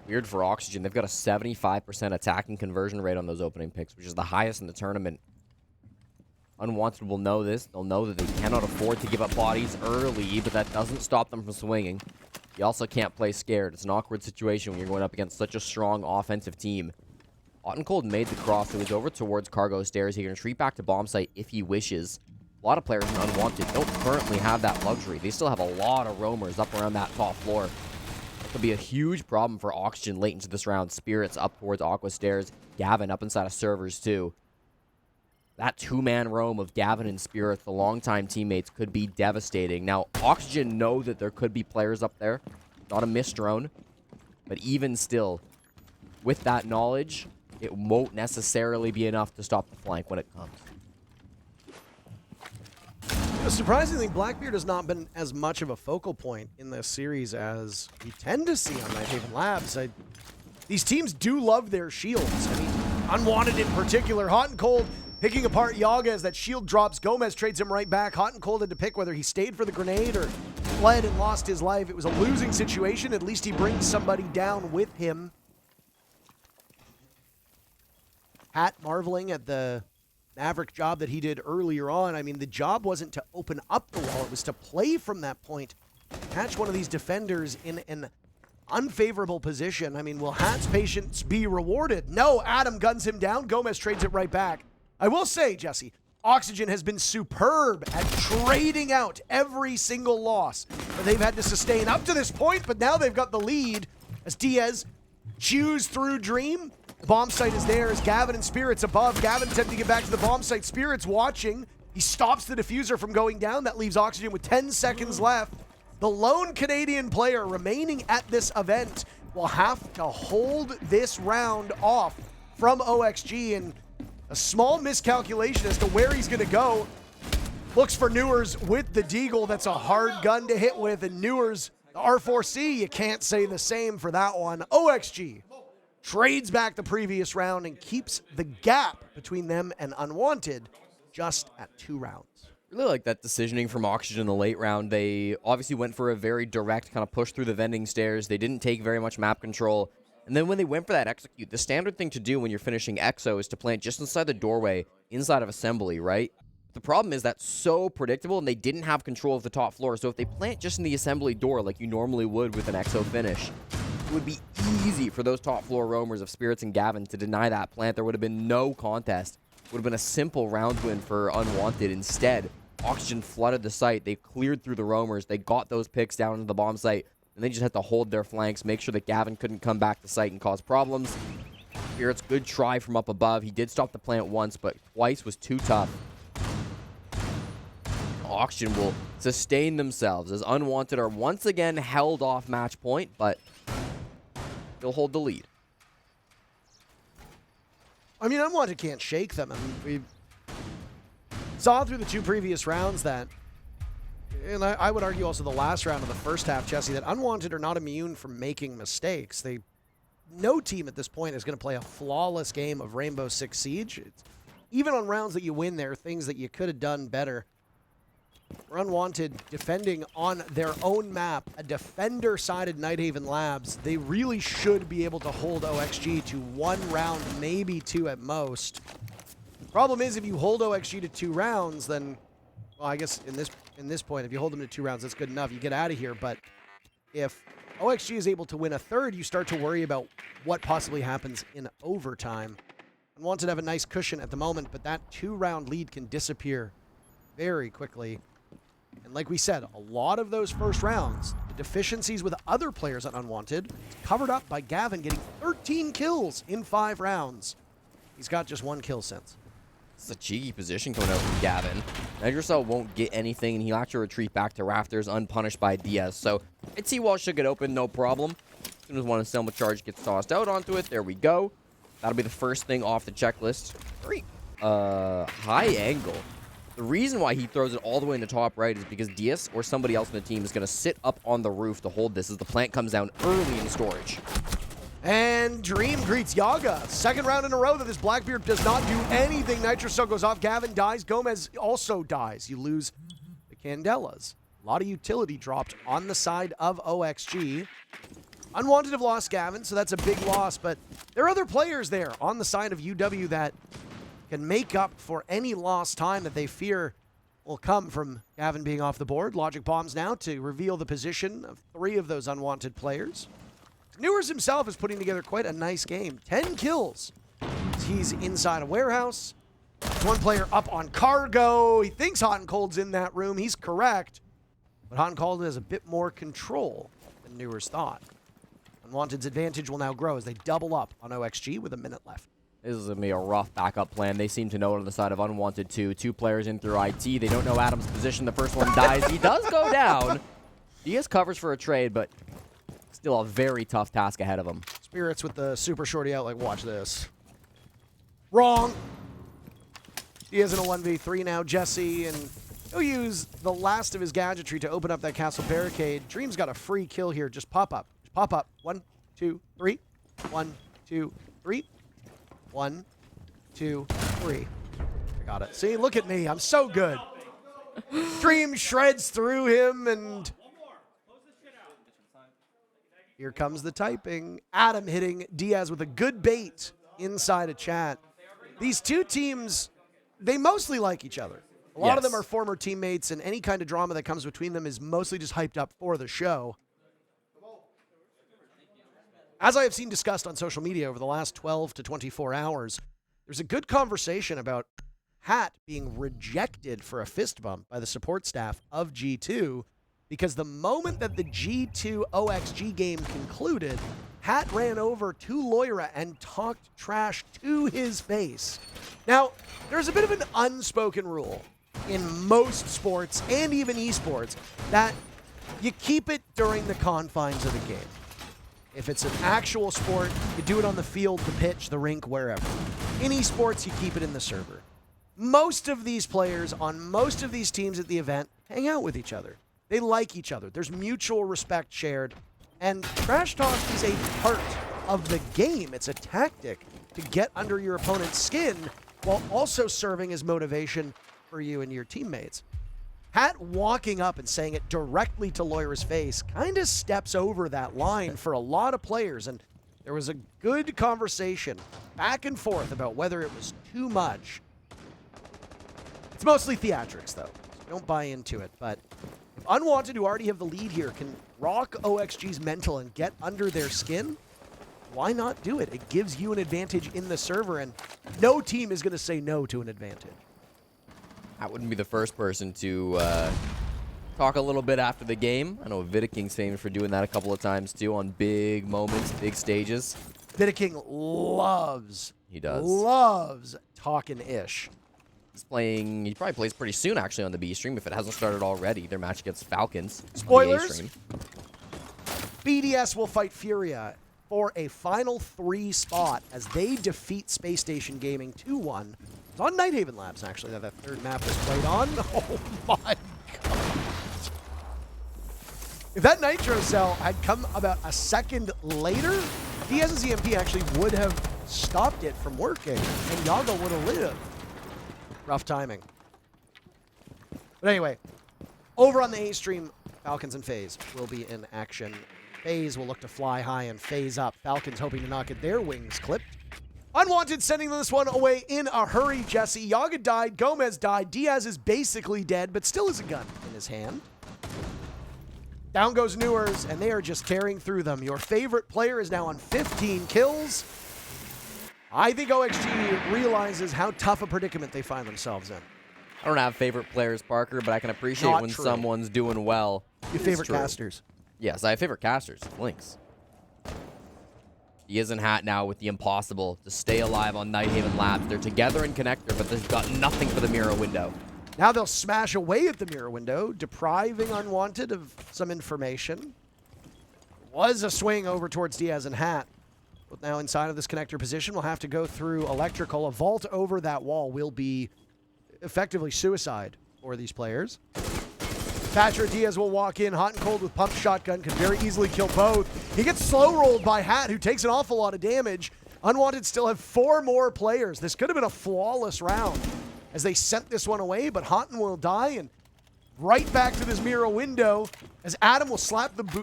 Weird for Oxygen. They've got a 75% attacking conversion rate on those opening picks, which is the highest in the tournament. Unwanted will know this. They'll know that they cannot afford to give up bodies early, but that doesn't stop them from swinging. You also can't play scared. It's an awkward situation when you're going up against such a strong offensive team. Hot and Cold made the cross. It was over towards cargo stairs. He can retreat back to bomb site if he wishes. A lot of players in Unwanted don't currently have that luxury. They still have a lot of roamers up around that top floor. That could be a huge problem for Oxygen late into this round. Spirits up towards Aqua stairs. Gavin up inside of servers too. That two-man roam of Gavin and Spirit, the longtime teammates, could be devastating. Now, Oxygen know that there could be players up there. Not a missed drone. But even still, with that knowledge, it won't necessarily be enough to stop the flank when it comes. Surprisingly, Blackbeard has not been as much of a focal point in this series as we tend to see on Nighthaven Labs. These teams do love their shields. I mean, Unwanted in particular. Hot and Cold picking apart Yaga as that shield drops. Gomez trades him right back. Hot and Cold had to pick whether he stayed for the grenade or fled and lost his life. It was a losing situation. At least he brings somebody down with him. Hat marveling at the Maverick job that he did earlier on. I mean, the job wasn't to open up the wall. It was to play from that point. Catch one of these defenders in an unfavorable position. I mean, will Hat's patience be rewarded? No, Adam guns him down. Gomez trades it right back. I will say, Jesse, Oxygen has been superb at trading out every single loss that they've had to sustain up to this point, but now they've got the lead as Diaz chews through Dream. The bomb site is there as Gavin and Spirits above. Gavin attempting to get back to the bomb site. Spirits watching. He stops the diffuser from going down. That leaves Oxygen with 10 seconds left. The lone Canadian player remaining at this event will have to hold this round off from OXG, and a small miscalculation as to where he's going to go. Looks for Newers with the Deagle. That's a hard gun to hit with, and Newers, the R4C, you can't say the same for that one. OXG trades back the previous round and keeps the gap between them and Unwanted just at 2 rounds. Really like that decisioning from Oxygen in the late round. They obviously went for a very direct kind of push through the vending stairs. They didn't take very much map control. And then when they went for that execute, the standard thing to do when you're finishing EXO is to plant just inside the doorway, inside of assembly, right? The problem is that's so predictable, and they didn't have control of the top floor. So if they plant just in the assembly door like you normally would with an EXO finish, it would be easy for those top floor roamers of Spirits and Gavin to deny that plant. There would have been no contest. It would have been a simple round win for Unwanted. Instead, Oxygen flooded the site. They cleared through the roamers. They got those picks down into the bomb site. And they just had to hold their flanks, make sure that Gavin couldn't come back to site and cause problems. Spirits, good try from up above. He did stop the plant once, but twice was too tough. Oxygen will sustain themselves as Unwanted are once again held off match point, but they'll hold the lead. I mean, Unwanted can't shake them. I mean, we saw through the 2 previous rounds that, and I would argue also the last round of the first half, Jesse, that Unwanted are not immune from making mistakes. No team at this point is going to play a flawless game of Rainbow Six Siege. Even on rounds that you win, there are things that you could have done better. For Unwanted defending on their own map, a defender-sided Nighthaven Labs, they really should be able to hold OXG to 1 round, maybe 2 at most. The problem is if you hold OXG to 2 rounds, then, well, I guess in this point, if you hold them to 2 rounds, that's good enough. You get out of here. But if OXG is able to win a 3rd, you start to worry about what possibly happens in overtime. Unwanted have a nice cushion at the moment, but that 2-round lead can disappear very quickly. And like we said, a lot of those first rounds, the deficiencies with other players on Unwanted, covered up by Gavin getting 13 kills in 5 rounds. He's got just 1 kill since. It's a cheeky position coming out from Gavin. Nitrocell won't get anything, and he'll have to retreat back to Rafters unpunished by Diaz. So, T-Wall should get open, no problem. As soon as one Selma charge gets tossed out onto it, there we go. That'll be the first thing off the checklist. Very high angle. The reason why he throws it all the way in the top right is because Diaz or somebody else in the team is going to sit up on the roof to hold this as the plant comes down early in storage. And Dream greets Yaga. 2nd round in a row that this Blackbeard does not do anything. Nitrocell goes off. Gavin dies. Gomez also dies. You lose the Candelas. A lot of utility dropped on the side of OXG. Unwanted have lost Gavin, so that's a big loss. But there are other players there on the side of UW that can make up for any lost time that they fear will come from Gavin being off the board. Logic bombs now to reveal the position of 3 of those unwanted players. Newers himself is putting together quite a nice game. 10 kills. He's inside a warehouse. One player up on cargo. He thinks Hot and Cold's in that room. He's correct. But Hot and Cold has a bit more control than Newers thought. Unwanted's advantage will now grow as they double up on OXG with a minute left. This is going to be a rough backup plan. They seem to know it on the side of Unwanted too. 2 players in through IT. They don't know Adam's position. The first one dies. He does go down. Diaz covers for a trade, but still a very tough task ahead of him. Spirits with the super shorty out like, watch this. Wrong. Diaz in a 1v3 now. Jesse, and he'll use the last of his gadgetry to open up that castle barricade. Dream's got a free kill here. Just pop up. Just pop up. 1, 2, 3. 1, 2, 3. 1, 2, 3. I got it. See, look at me. I'm so good. Dream shreds through him, and here comes the typing. Adam hitting Diaz with a good bait inside a chat. These 2 teams, they mostly like each other. A lot of them are former teammates, and any kind of drama that comes between them is mostly just hyped up for the show. As I have seen discussed on social media over the last 12 to 24 hours, there's a good conversation about Hat being rejected for a fist bump by the support staff of G2 because the moment that the G2 OXG game concluded, Hat ran over to Loira and talked trash to his face. Now, there's a bit of an unspoken rule in most sports and even esports that you keep it during the confines of the game. If it's an actual sport, you do it on the field, the pitch, the rink, wherever. In esports, you keep it in the server. Most of these players on most of these teams at the event hang out with each other. They like each other. There's mutual respect shared. And trash talk is a part of the game. It's a tactic to get under your opponent's skin while also serving as motivation for you and your teammates. Hat walking up and saying it directly to Loira's face kind of steps over that line for a lot of players, and there was a good conversation back and forth about whether it was too much. It's mostly theatrics, though. So don't buy into it, but if Unwanted, who already have the lead here, can rock OXG's mental and get under their skin, why not do it? It gives you an advantage in the server, and no team is going to say no to an advantage. I wouldn't be the first person to talk a little bit after the game. I know Vidiking's famous for doing that a couple of times too on big moments, big stages. Vidiking loves talking ish. He probably plays pretty soon actually on the B stream if it hasn't started already. Their match against Falcons. Spoilers. BDS will fight Furia for a final 3 spot as they defeat Space Station Gaming 2-1. It's on Nighthaven Labs, actually, that 3rd map was played on. Oh my god. If that Nitro Cell had come about a second later, Diaz's EMP actually would have stopped it from working, and Yaga would have lived. Rough timing. But anyway, over on the A stream, Falcons and FaZe will be in action. FaZe will look to fly high and phase up. Falcons hoping to not get their wings clipped. Unwanted sending this one away in a hurry, Jesse. Yaga died, Gomez died, Diaz is basically dead, but still has a gun in his hand. Down goes Newers, and they are just tearing through them. Your favorite player is now on 15 kills. I think OXG realizes how tough a predicament they find themselves in. I don't have favorite players, Parker, but I can appreciate when someone's doing well. Your favorite casters? Yes, I have favorite casters. Lynx. He is in Hat now with the impossible to stay alive on Nighthaven Labs. They're together in Connector, but they've got nothing for the mirror window. Now they'll smash away at the mirror window, depriving Unwanted of some information. Was a swing over towards Diaz and Hat. But now inside of this connector position, we'll have to go through electrical. A vault over that wall will be effectively suicide for these players. Thatcher Diaz will walk in hot and cold with pump shotgun, can very easily kill both. He gets slow rolled by Hat, who takes an awful lot of damage. Unwanted still have 4 more players. This could have been a flawless round as they sent this one away, but Houghton will die, and right back to this mirror window as Adam will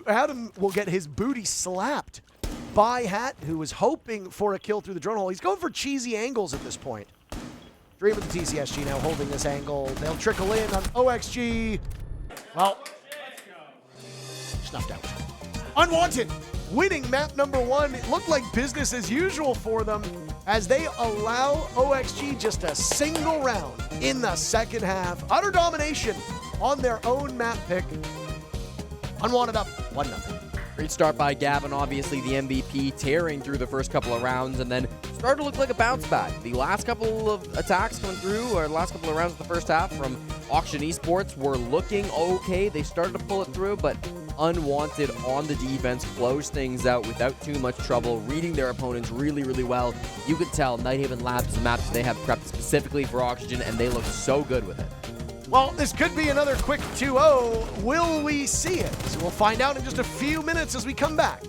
Adam will get his booty slapped by Hat, who was hoping for a kill through the drone hole. He's going for cheesy angles at this point. Dream with the TCSG now holding this angle. They'll trickle in on OXG. Well, snuffed out. Unwanted winning map number 1. It looked like business as usual for them as they allow OXG just a single round in the second half. Utter domination on their own map pick. Unwanted up 1-0. Great start by Gavin, obviously the MVP, tearing through the first couple of rounds, and then started to look like a bounce back. The last couple of attacks coming through, or the last couple of rounds of the first half from Auction Esports were looking okay. They started to pull it through, but Unwanted on the defense closed things out without too much trouble, reading their opponents really, really well. You could tell Nighthaven Labs' maps they have prepped specifically for Oxygen, and they look so good with it. Well, this could be another quick 2-0. Will we see it? So we'll find out in just a few minutes as we come back.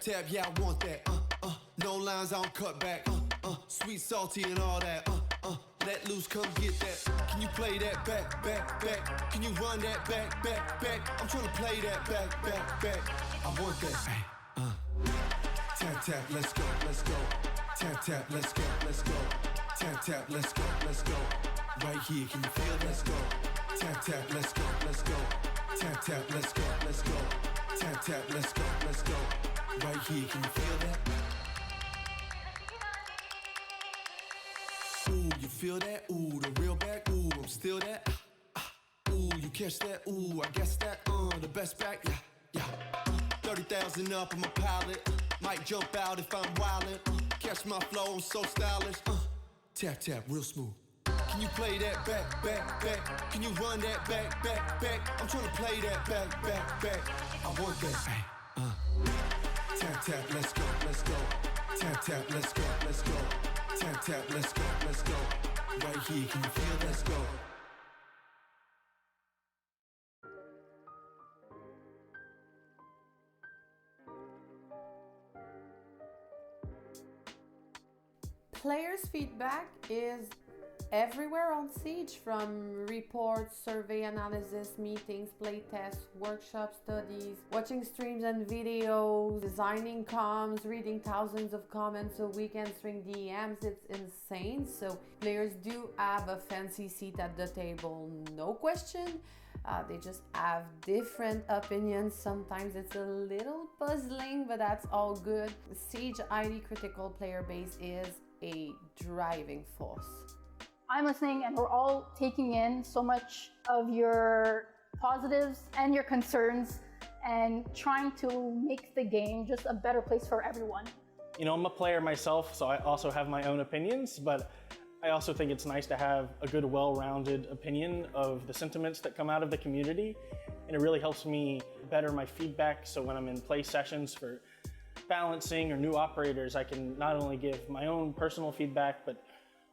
Tap, yeah, I want that. No lines, I don't cut back. Sweet, salty, and all that. Let loose, come get that. Can you play that back, back, back? Can you run that back, back, back? I'm trying to play that back, back, back. I want that. Tap, tap, let's go, let's go. Tap, tap, let's go, let's go. Tap, tap, let's go, let's go. Right here, can you feel it? Let's go. Tap, tap, let's go, let's go. Tap, tap, let's go, let's go. Tap, tap, let's go, let's go. Right here, can you feel that? Ooh, you feel that? Ooh, the real back. Ooh, I'm still that. Ooh, you catch that? Ooh, I guess that. The best back. Yeah, yeah. 30,000 up on my pallet. Might jump out if I'm wildin'. Catch my flow, I'm so stylish. Tap, tap, real smooth. Can you play that back, back, back? Can you run that back, back, back? I'm trying to play that back, back, back. I want that. Tap, tap, let's go, let's go. Tap, tap, let's go, let's go. Tap, tap, let's go, let's go. Right here, can you feel? Let's go. Players' feedback is everywhere on Siege, from reports, survey analysis, meetings, playtests, workshops, studies, watching streams and videos, designing comms, reading thousands of comments a week, answering DMs. It's insane. So players do have a fancy seat at the table, no question. They just have different opinions. Sometimes it's a little puzzling, but that's all good. The Siege ID critical player base is a driving force. I'm listening and we're all taking in so much of your positives and your concerns and trying to make the game just a better place for everyone. You know, I'm a player myself, so I also have my own opinions, but I also think it's nice to have a good, well-rounded opinion of the sentiments that come out of the community, and it really helps me better my feedback, so when I'm in play sessions for balancing or new operators, I can not only give my own personal feedback, but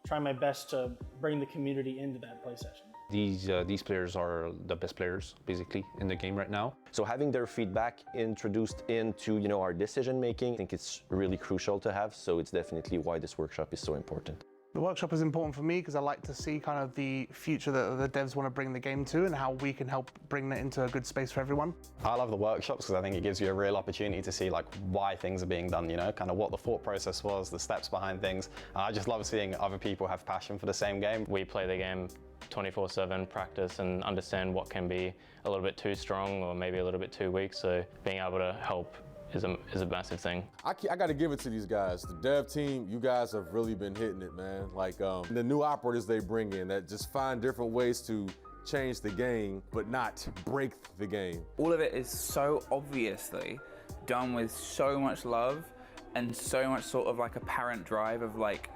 try my best to bring the community into that play session. These players are the best players basically in the game right now. So having their feedback introduced into our decision making, I think it's really crucial to have. So it's definitely why this workshop is so important. The workshop is important for me because I like to see kind of the future that the devs want to bring the game to and how we can help bring that into a good space for everyone. I love the workshops because I think it gives you a real opportunity to see like why things are being done, kind of what the thought process was, the steps behind things. I just love seeing other people have passion for the same game. We play the game 24/7, practice and understand what can be a little bit too strong or maybe a little bit too weak, so being able to help is a massive thing. I got to give it to these guys. The dev team, you guys have really been hitting it, man. Like the new operators they bring in that just find different ways to change the game, but not break the game. All of it is so obviously done with so much love and so much sort of like apparent drive of like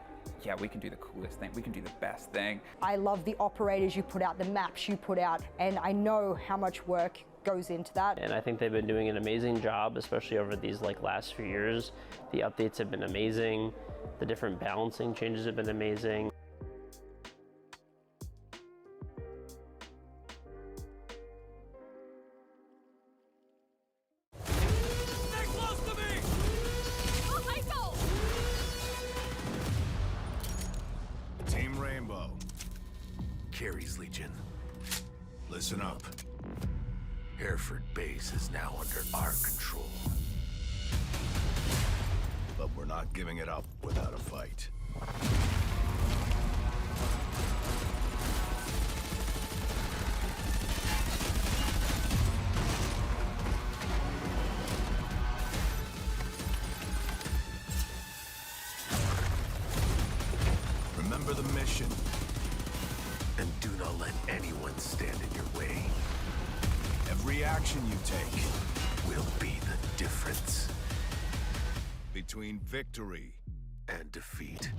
yeah, we can do the coolest thing, we can do the best thing. I love the operators you put out, the maps you put out, and I know how much work goes into that. And I think they've been doing an amazing job, especially over these last few years. The updates have been amazing. The different balancing changes have been amazing. Team Rainbow, Carrie's Legion. Listen up. Hereford Base is now under our control. But we're not giving it up without a fight. Remember the mission. And do not let anyone stand in your way. Every action you take will be the difference between victory and defeat.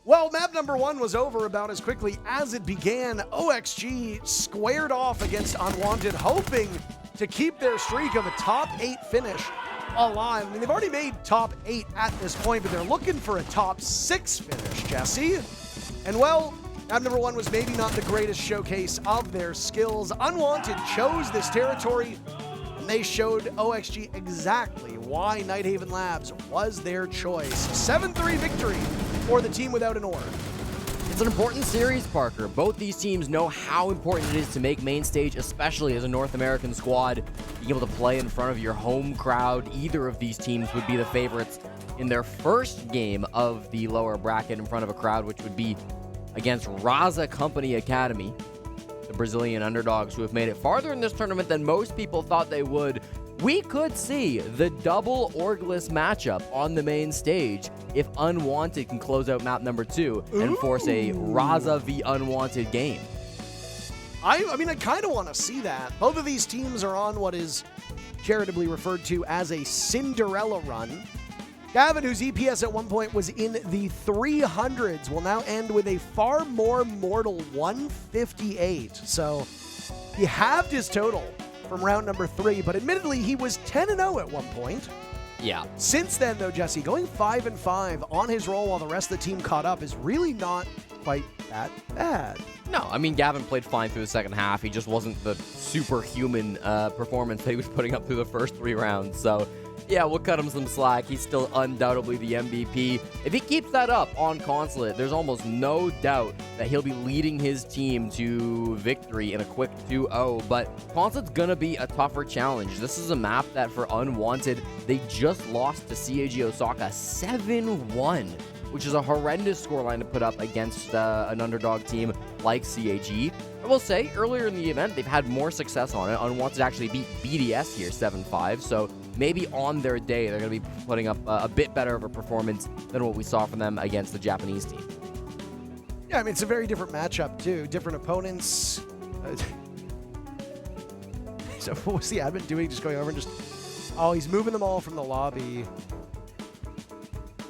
Well, map number 1 was over about as quickly as it began. OXG squared off against Unwanted, hoping to keep their streak of a top 8 finish alive. I mean, they've already made top 8 at this point, but they're looking for a top 6 finish, Jesse. And well, map number 1 was maybe not the greatest showcase of their skills. Unwanted chose this territory, and they showed OXG exactly why Nighthaven Labs was their choice. 7-3 victory for the team without an orb. It's an important series, Parker. Both these teams know how important it is to make main stage, especially as a North American squad. Being able to play in front of your home crowd, either of these teams would be the favorites in their first game of the lower bracket in front of a crowd, which would be against Raza Company Academy, the Brazilian underdogs who have made it farther in this tournament than most people thought they would. We could see the double orgless matchup on the main stage if Unwanted can close out map number 2 and force a Raza v Unwanted game. I mean, I kind of want to see that. Both of these teams are on what is charitably referred to as a Cinderella run. Gavin, whose EPS at one point was in the 300s, will now end with a far more mortal 158. So he halved his total from round number 3, but admittedly he was 10-0 at one point. Yeah. Since then, though, Jesse, going 5-5 on his roll while the rest of the team caught up is really not quite that bad. No, I mean, Gavin played fine through the second half. He just wasn't the superhuman performance that he was putting up through the first 3 rounds. So, yeah, we'll cut him some slack. He's still undoubtedly the MVP. If he keeps that up on Consulate, there's almost no doubt that he'll be leading his team to victory in a quick 2-0. But Consulate's going to be a tougher challenge. This is a map that for Unwanted, they just lost to CAG Osaka 7-1. Which is a horrendous scoreline to put up against an underdog team like CAG. I will say, earlier in the event, they've had more success on it. Unwanted actually beat BDS here 7-5, so maybe on their day, they're going to be putting up a bit better of a performance than what we saw from them against the Japanese team. Yeah, I mean, it's a very different matchup, too. Different opponents. So what was the admin doing? Just going over and just... Oh, he's moving them all from the lobby.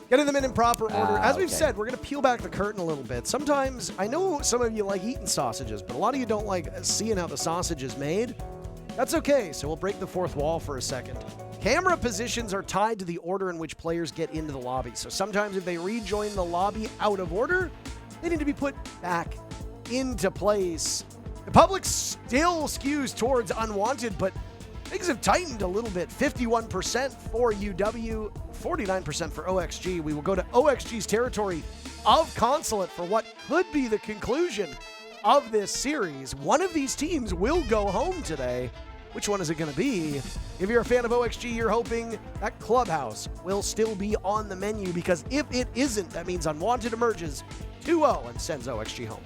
Getting them in proper order. As we've said, we're going to peel back the curtain a little bit. Sometimes, I know some of you like eating sausages, but a lot of you don't like seeing how the sausage is made. That's okay, so we'll break the fourth wall for a second. Camera positions are tied to the order in which players get into the lobby. So sometimes if they rejoin the lobby out of order, they need to be put back into place. The public still skews towards Unwanted, but things have tightened a little bit. 51% for UW, 49% for OXG. We will go to OXG's territory of Consulate for what could be the conclusion of this series. One of these teams will go home today. Which one is it going to be? If you're a fan of OXG, you're hoping that Clubhouse will still be on the menu, because if it isn't, that means Unwanted emerges 2-0 and sends OXG home.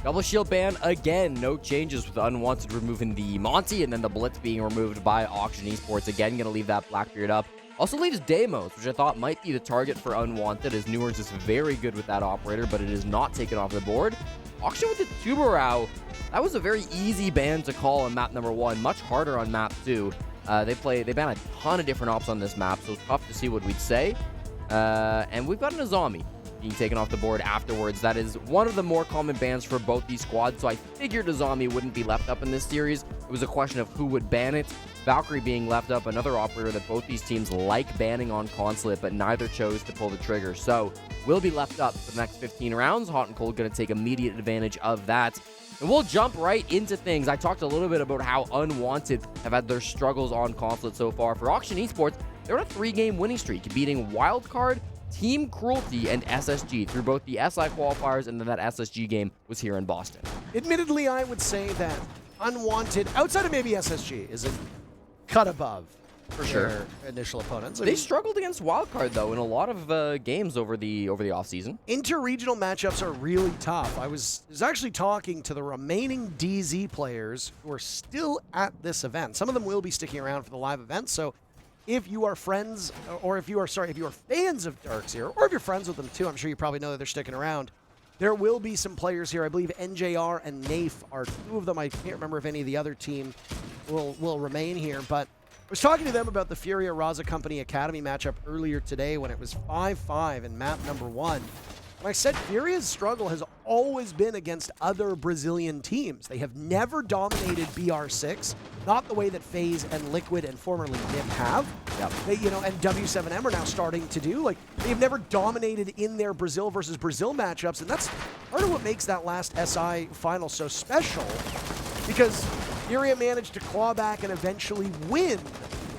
Double shield ban again. No changes with Unwanted removing the Monty and then the Blitz being removed by Auction Esports. Again, going to leave that Blackbeard up. Also leaves Deimos, which I thought might be the target for Unwanted, as Newers is very good with that operator, but it is not taken off the board. Auction with the Tubarao. That was a very easy ban to call on map number 1. Much harder on map 2. They ban a ton of different ops on this map, so it's tough to see what we'd say. And we've got an Azami being taken off the board afterwards. That is one of the more common bans for both these squads, so I figured Azami wouldn't be left up in this series. It was a question of who would ban it. Valkyrie being left up, another operator that both these teams like banning on Consulate, but neither chose to pull the trigger. So will be left up for the next 15 rounds. Hot and Cold going to take immediate advantage of that. And we'll jump right into things. I talked a little bit about how Unwanted have had their struggles on Consulate so far. For Auction Esports, they're on a 3-game winning streak, beating Wildcard, Team Cruelty, and SSG through both the SI qualifiers, and then that SSG game was here in Boston. Admittedly, I would say that Unwanted, outside of maybe SSG, is a cut above for their initial opponents. They struggled against Wildcard, though, in a lot of games over the offseason. Inter-regional matchups are really tough. I was actually talking to the remaining DZ players who are still at this event. Some of them will be sticking around for the live event, so if you are friends, or if you are fans of Darkseer, or if you're friends with them too, I'm sure you probably know that they're sticking around. There will be some players here. I believe NJR and Nafe are two of them. I can't remember if any of the other team will remain here, but I was talking to them about the Furia Raza Company Academy matchup earlier today when it was 5-5 in map number 1. And I said Furia's struggle has always been against other Brazilian teams. They have never dominated BR6, not the way that FaZe and Liquid and formerly NIP have. Yep. They, and W7M are now starting to do. Like, they've never dominated in their Brazil versus Brazil matchups, and that's part of what makes that last SI final so special, because Furia managed to claw back and eventually win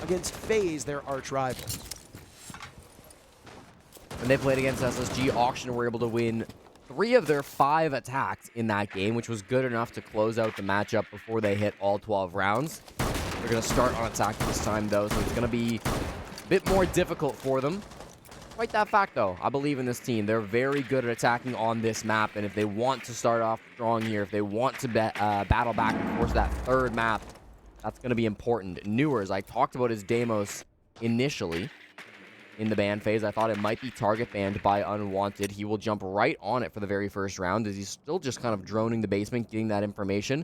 against FaZe, their arch rival. When they played against SSG, Auction were able to win 3 of their 5 attacks in that game, which was good enough to close out the matchup before they hit all 12 rounds. They're going to start on attack this time, though, so it's going to be a bit more difficult for them. Despite that fact, though, I believe in this team. They're very good at attacking on this map, and if they want to start off strong here, if they want to battle back and force that third map, that's going to be important. Newers, I talked about his Deimos initially in the ban phase. I thought it might be target banned by Unwanted. He will jump right on it for the very first round, as he's still just kind of droning the basement, getting that information.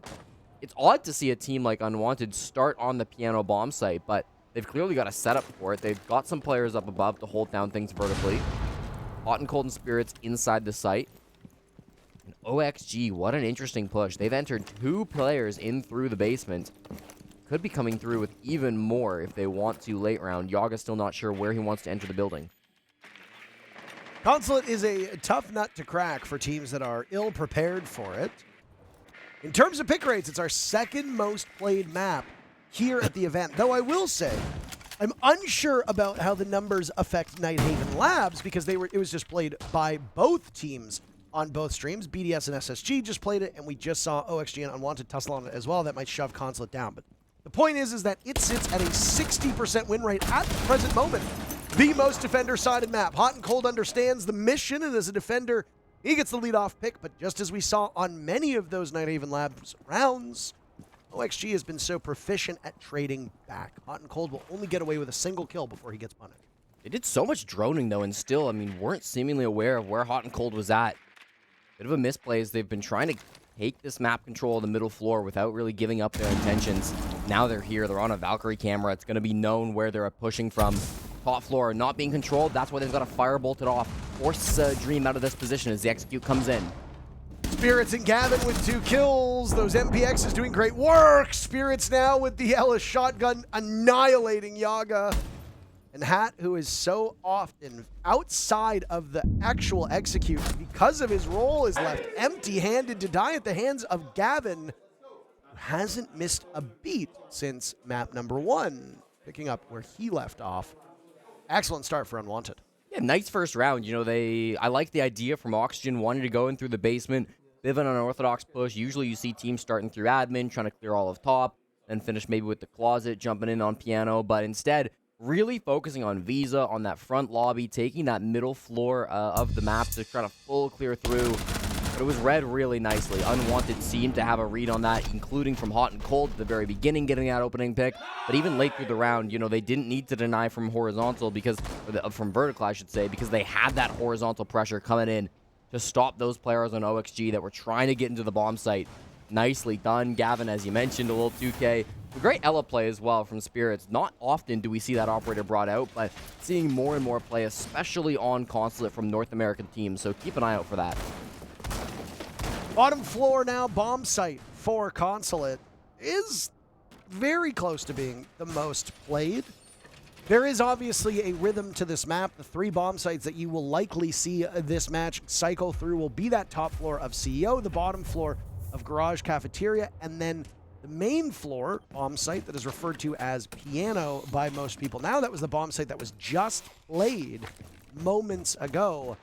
It's odd to see a team like Unwanted start on the piano bomb site, but they've clearly got a setup for it. They've got some players up above to hold down things vertically. Hot and Cold and Spirits inside the site. And OXG, what an interesting push. They've entered 2 players in through the basement. Could be coming through with even more if they want to late round. Yaga's still not sure where he wants to enter the building. Consulate is a tough nut to crack for teams that are ill-prepared for it. In terms of pick rates, it's our second most played map here at the event. Though I will say, I'm unsure about how the numbers affect Nighthaven Labs, because it was just played by both teams on both streams. BDS and SSG just played it, and we just saw OXG and Unwanted tussle on it as well. That might shove Consulate down. But the point is that it sits at a 60% win rate at the present moment. The most defender-sided map. Hot and Cold understands the mission, and as a defender, he gets the lead-off pick. But just as we saw on many of those Nighthaven Labs rounds, OXG has been so proficient at trading back. Hot and Cold will only get away with a single kill before he gets punted. They did so much droning, though, and still, weren't seemingly aware of where Hot and Cold was at. Bit of a misplay as they've been trying to take this map control of the middle floor without really giving up their intentions. Now they're here. They're on a Valkyrie camera. It's going to be known where they're pushing from. Top floor not being controlled. That's why they've got to firebolt it off. Force Dream out of this position as the execute comes in. Spirits and Gavin with 2 kills. Those MPXs doing great work. Spirits now with the Ellis shotgun annihilating Yaga. And Hat, who is so often outside of the actual execute because of his role, is left empty-handed to die at the hands of Gavin, who hasn't missed a beat since map number 1, picking up where he left off. Excellent start for Unwanted. Yeah, nice first round. You know, I like the idea from Oxygen wanting to go in through the basement, bit of an unorthodox push. Usually you see teams starting through admin, trying to clear all of top, and finish maybe with the closet, jumping in on piano, but instead really focusing on Visa, on that front lobby, taking that middle floor of the map to try to full clear through. But it was read really nicely. Unwanted seemed to have a read on that, including from Hot and Cold at the very beginning, getting that opening pick. But even late through the round, you know, they didn't need to deny from horizontal from vertical, I should say, because they had that horizontal pressure coming in to stop those players on OXG that were trying to get into the bomb site. Nicely done. Gavin, as you mentioned, a little 2K. Great Ella play as well from Spirits. Not often do we see that operator brought out, but seeing more and more play, especially on Consulate from North American teams. So keep an eye out for that. Bottom floor now, bomb site for Consulate is very close to being the most played. There is obviously a rhythm to this map. The 3 bomb sites that you will likely see this match cycle through will be that top floor of CEO, the bottom floor of Garage Cafeteria, and then the main floor bomb site that is referred to as Piano by most people. Now that was the bomb site that was just played moments ago.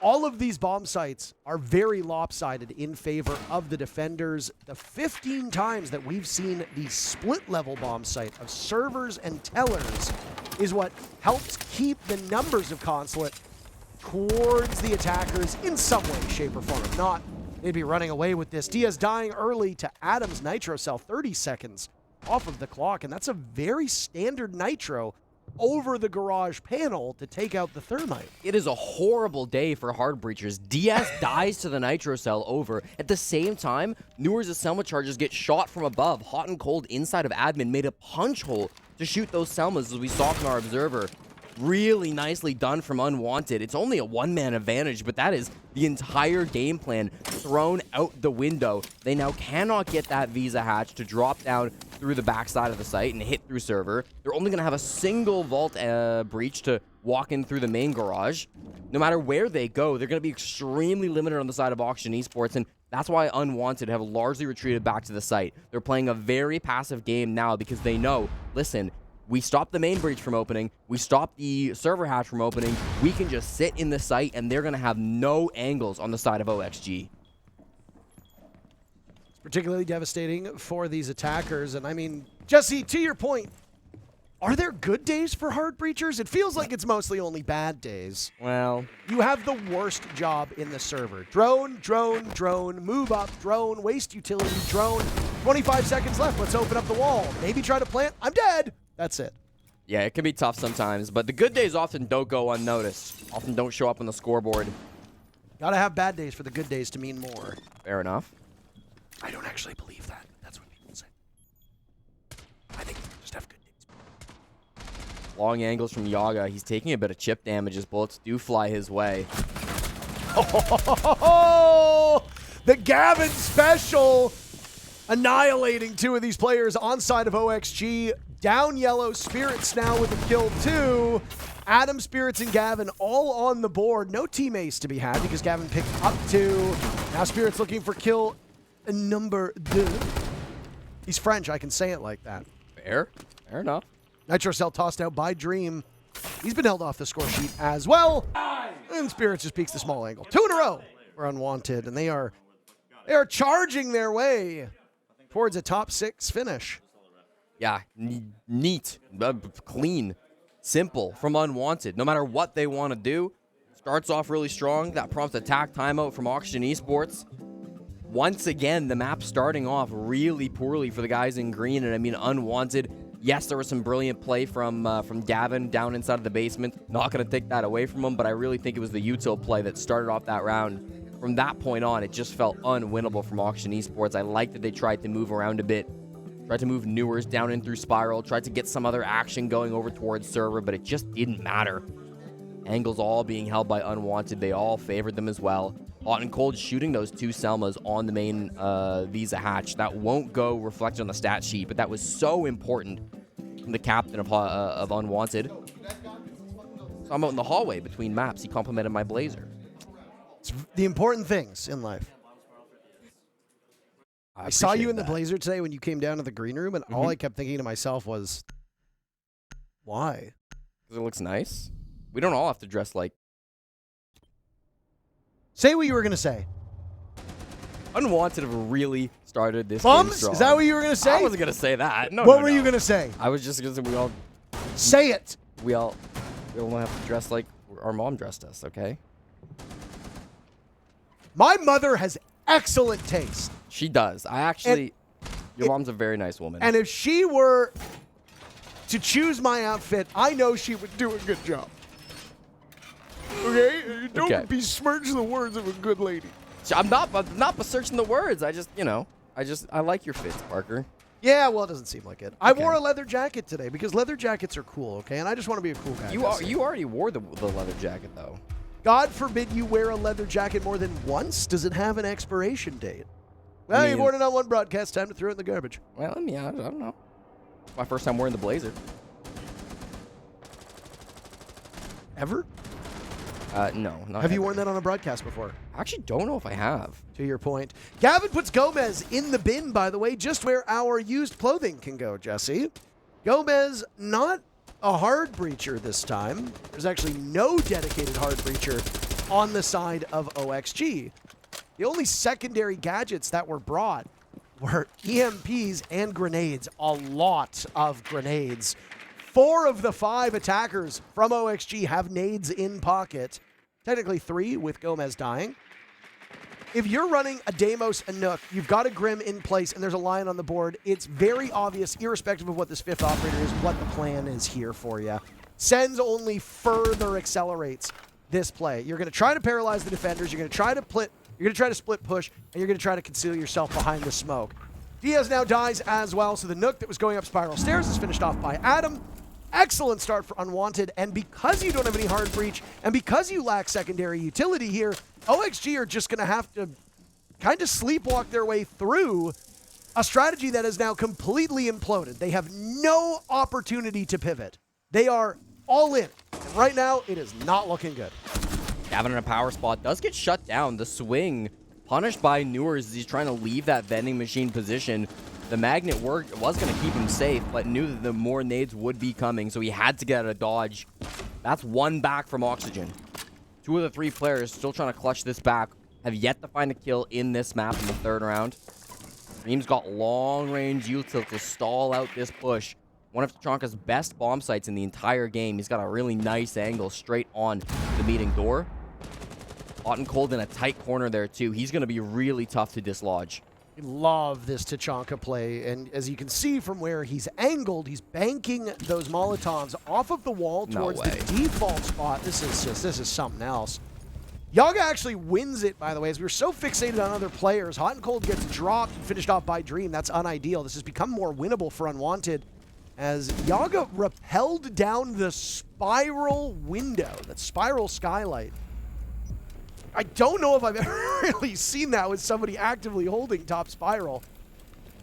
All of these bomb sites are very lopsided in favor of the defenders. The 15 times that we've seen the split-level bomb site of servers and tellers is what helps keep the numbers of Consulate towards the attackers in some way, shape, or form. If not, they'd be running away with this. Diaz dying early to Adam's Nitro Cell, 30 seconds off of the clock, and that's a very standard Nitro over the garage panel to take out the Thermite. It is a horrible day for hard breachers. Diaz dies to the Nitro Cell over. At the same time, Newer's Selma charges get shot from above. Hot and Cold inside of admin made a punch hole to shoot those Selmas, as we saw from our observer. Really nicely done from Unwanted. It's only a one-man advantage, but that is the entire game plan thrown out the window. They now cannot get that Visa hatch to drop down through the backside of the site and hit through server. They're only going to have a single vault breach to walk in through the main garage. No matter where they go, they're going to be extremely limited on the side of Oxygen Esports, and that's why Unwanted have largely retreated back to the site. They're playing a very passive game now because they know, listen, we stopped the main breach from opening. We stopped the server hatch from opening. We can just sit in the site, and they're going to have no angles on the side of OXG. It's particularly devastating for these attackers. And I mean, Jesse, to your point, are there good days for hard breachers? It feels like it's mostly only bad days. Well, you have the worst job in the server. Drone, drone, drone, move up, drone, waste utility, drone. 25 seconds left. Let's open up the wall. Maybe try to plant. I'm dead. That's it. Yeah, it can be tough sometimes, but the good days often don't go unnoticed. Often don't show up on the scoreboard. Gotta have bad days for the good days to mean more. Fair enough. I don't actually believe that. That's what people say. I think we just have good days. Long angles from Yaga. He's taking a bit of chip damage as bullets do fly his way. Oh, the Gavin special annihilating 2 of these players on side of OXG. Down yellow, Spirits now with a kill 2. Adam, Spirits, and Gavin all on the board. No team ace to be had because Gavin picked up 2. Now Spirits looking for kill number 2. He's French, I can say it like that. Fair enough. Nitro Cell tossed out by Dream. He's been held off the score sheet as well. And Spirits just peeks the small angle. 2 in a row for Unwanted, and they are charging their way towards a top 6 finish. Yeah, neat, clean, simple from Unwanted. No matter what they want to do, starts off really strong. That prompts attack timeout from Oxygen Esports. Once again, the map starting off really poorly for the guys in green. And I mean, Unwanted, yes, there was some brilliant play from Gavin down inside of the basement. Not going to take that away from him, but I really think it was the util play that started off that round. From that point on, it just felt unwinnable from Oxygen Esports. I like that they tried to move around a bit. Tried to move Newers down in through Spiral. Tried to get some other action going over towards Server, but it just didn't matter. Angles all being held by Unwanted. They all favored them as well. Hot and Cold shooting those 2 Selmas on the main Visa hatch. That won't go reflected on the stat sheet, but that was so important from the captain of Unwanted. So I'm out in the hallway between maps. He complimented my blazer. It's the important things in life. I saw you in the blazer today when you came down to the green room, and all I kept thinking to myself was, why? Because it looks nice. We don't all have to dress like... Say what you were going to say. Unwanted have really started this Bums? game strong. Is that what you were going to say? I wasn't going to say that. No, What were you going to say? I was just going to say we all... Say it! We all don't have to dress like our mom dressed us, okay? My mother has excellent taste. She does. I actually... Your mom's a very nice woman. And if she were to choose my outfit, I know she would do a good job. Okay? Don't besmirch the words of a good lady. I'm not searching the words. I just, I like your fits, Parker. Yeah, well, it doesn't seem like it. I wore a leather jacket today because leather jackets are cool, okay? And I just want to be a cool guy. You already wore the leather jacket, though. God forbid you wear a leather jacket more than once. Does it have an expiration date? Well, you've worn it on one broadcast. Time to throw it in the garbage. Well, yeah, I don't know. My first time wearing the blazer. Ever? No, not Have you ever. worn that on a broadcast before? I actually don't know if I have. To your point. Gavin puts Gomez in the bin, by the way, just where our used clothing can go, Jesse. Gomez, not a hard breacher this time. There's actually no dedicated hard breacher on the side of OXG. The only secondary gadgets that were brought were EMPs and grenades. A lot of grenades. 4 of the 5 attackers from OXG have nades in pocket. Technically 3 with Gomez dying. If you're running a Deimos and Nook, you've got a Grim in place and there's a Lion on the board, it's very obvious, irrespective of what this 5th operator is, what the plan is here for you. Sens only further accelerates this play. You're going to try to paralyze the defenders, you're going to try to split push, and you're going to try to conceal yourself behind the smoke. Diaz now dies as well, so the Nook that was going up Spiral Stairs is finished off by Adam. Excellent start for Unwanted, and because you don't have any hard breach, and because you lack secondary utility here, OXG are just going to have to kind of sleepwalk their way through a strategy that is now completely imploded. They have no opportunity to pivot. They are all in, and right now, it is not looking good. Gavin in a power spot does get shut down. The swing punished by Newers as he's trying to leave that vending machine position. The magnet was going to keep him safe, but knew that the more nades would be coming, so he had to get out of dodge. That's 1 back from Oxygen. 2 of the 3 players still trying to clutch this back, have yet to find a kill in this map in the 3rd round. Dream's got long-range util to stall out this push. One of Tachanka's best bomb sites in the entire game. He's got a really nice angle straight on the meeting door. Hot and Cold in a tight corner there, too. He's going to be really tough to dislodge. I love this Tachanka play, and as you can see from where he's angled, he's banking those Molotovs off of the wall towards the default spot. This is something else. Yaga actually wins it, by the way, as we were so fixated on other players. Hot and Cold gets dropped and finished off by Dream. That's unideal. This has become more winnable for Unwanted as Yaga rappelled down the spiral window, that spiral skylight. I don't know if I've ever really seen that with somebody actively holding top spiral.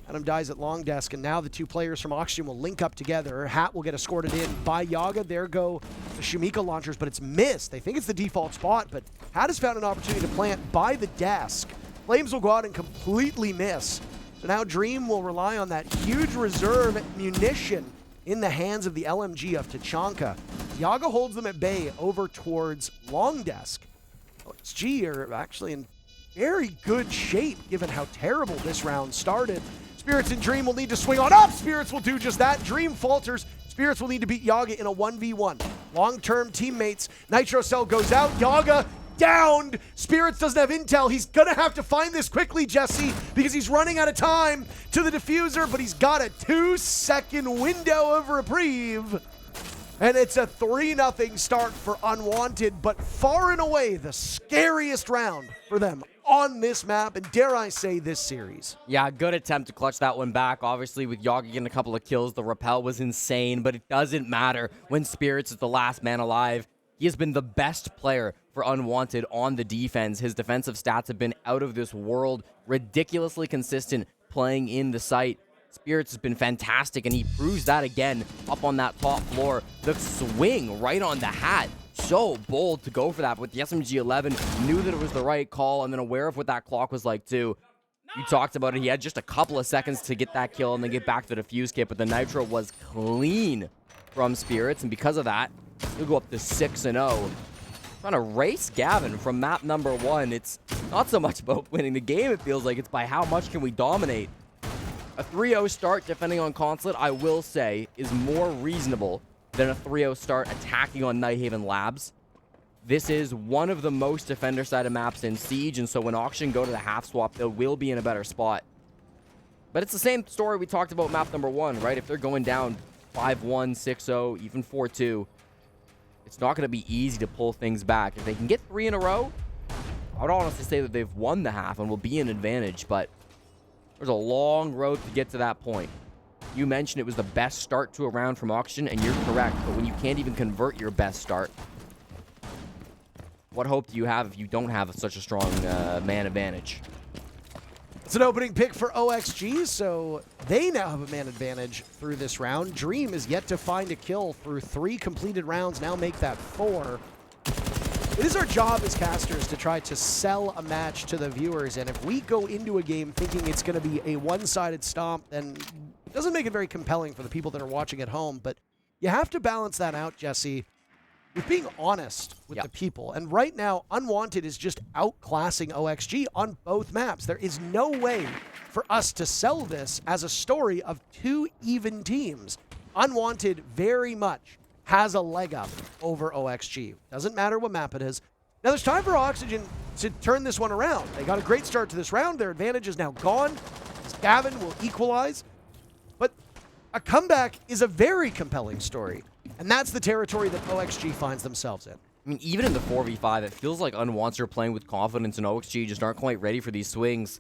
Adam dies at long desk, and now the 2 players from Oxygen will link up together. Hat will get escorted in by Yaga. There go the Shumika launchers, but it's missed. They think it's the default spot, but Hat has found an opportunity to plant by the desk. Flames will go out and completely miss. So now Dream will rely on that huge reserve munition in the hands of the LMG of Tachanka. Yaga holds them at bay over towards long desk. OXG are actually in very good shape given how terrible this round started. Spirits and Dream will need to swing on up. Spirits will do just that. Dream falters. Spirits will need to beat Yaga in a 1v1. Long-term teammates. Nitro Cell goes out. Yaga downed. Spirits doesn't have intel. He's going to have to find this quickly, Jesse, because he's running out of time to the diffuser, but he's got a 2-second window of reprieve. And it's a 3-0 start for Unwanted, but far and away the scariest round for them on this map, and dare I say, this series. Yeah, good attempt to clutch that one back. Obviously, with Yaga getting a couple of kills, the rappel was insane, but it doesn't matter when Spirits is the last man alive. He has been the best player for Unwanted on the defense. His defensive stats have been out of this world, ridiculously consistent playing in the site. Spirits has been fantastic, and he proves that again up on that top floor. The swing right on the hat. So bold to go for that with the SMG-11. Knew that it was the right call, and then aware of what that clock was like too. You talked about it. He had just a couple of seconds to get that kill and then get back to the defuse kit, but the Nitro was clean from Spirits, and because of that, he'll go up to 6-0. Trying to race Gavin from map number 1. It's not so much about winning the game, it feels like. It's by how much can we dominate. A 3-0 start defending on Consulate, I will say, is more reasonable than a 3-0 start attacking on Nighthaven Labs. This is one of the most defender-sided maps in Siege, and so when Auction go to the half swap, they will be in a better spot. But it's the same story we talked about map number 1, right? If they're going down 5-1, 6-0, even 4-2, it's not going to be easy to pull things back. If they can get 3 in a row, I would honestly say that they've won the half and will be an advantage, but there's a long road to get to that point. You mentioned it was the best start to a round from Auction, and you're correct, but when you can't even convert your best start, what hope do you have if you don't have such a strong man advantage? It's an opening pick for OXG, so they now have a man advantage through this round. Dream is yet to find a kill through 3 completed rounds, now make that 4. It is our job as casters to try to sell a match to the viewers, and if we go into a game thinking it's going to be a one-sided stomp, then it doesn't make it very compelling for the people that are watching at home. But you have to balance that out, Jesse, with being honest with the people. And right now, Unwanted is just outclassing OXG on both maps. There is no way for us to sell this as a story of 2 even teams. Unwanted very much has a leg up over OXG. Doesn't matter what map it is. Now there's time for Oxygen to turn this one around. They got a great start to this round. Their advantage is now gone. Gavin will equalize. But a comeback is a very compelling story. And that's the territory that OXG finds themselves in. I mean, even in the 4v5, it feels like Unwanted are playing with confidence, and OXG just aren't quite ready for these swings.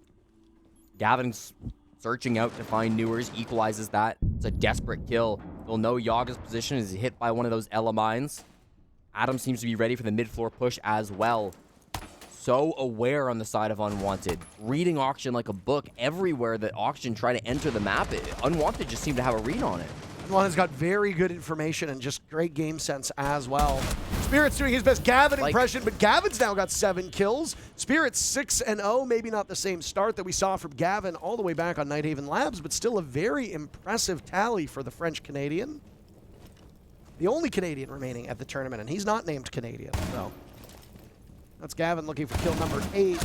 Gavin's searching out to find Newers, equalizes that. It's a desperate kill. They'll know Yaga's position is hit by one of those Ela mines. Adam seems to be ready for the mid-floor push as well. So aware on the side of Unwanted. Reading Auction like a book. Everywhere that Auction try to enter the map, Unwanted just seem to have a read on it. Unwanted's got very good information and just great game sense as well. Spirit's doing his best Gavin impression, but Gavin's now got 7 kills. Spirit's 6-0, maybe not the same start that we saw from Gavin all the way back on Nighthaven Labs, but still a very impressive tally for the French-Canadian. The only Canadian remaining at the tournament, and he's not named Canadian, so. That's Gavin looking for kill number 8.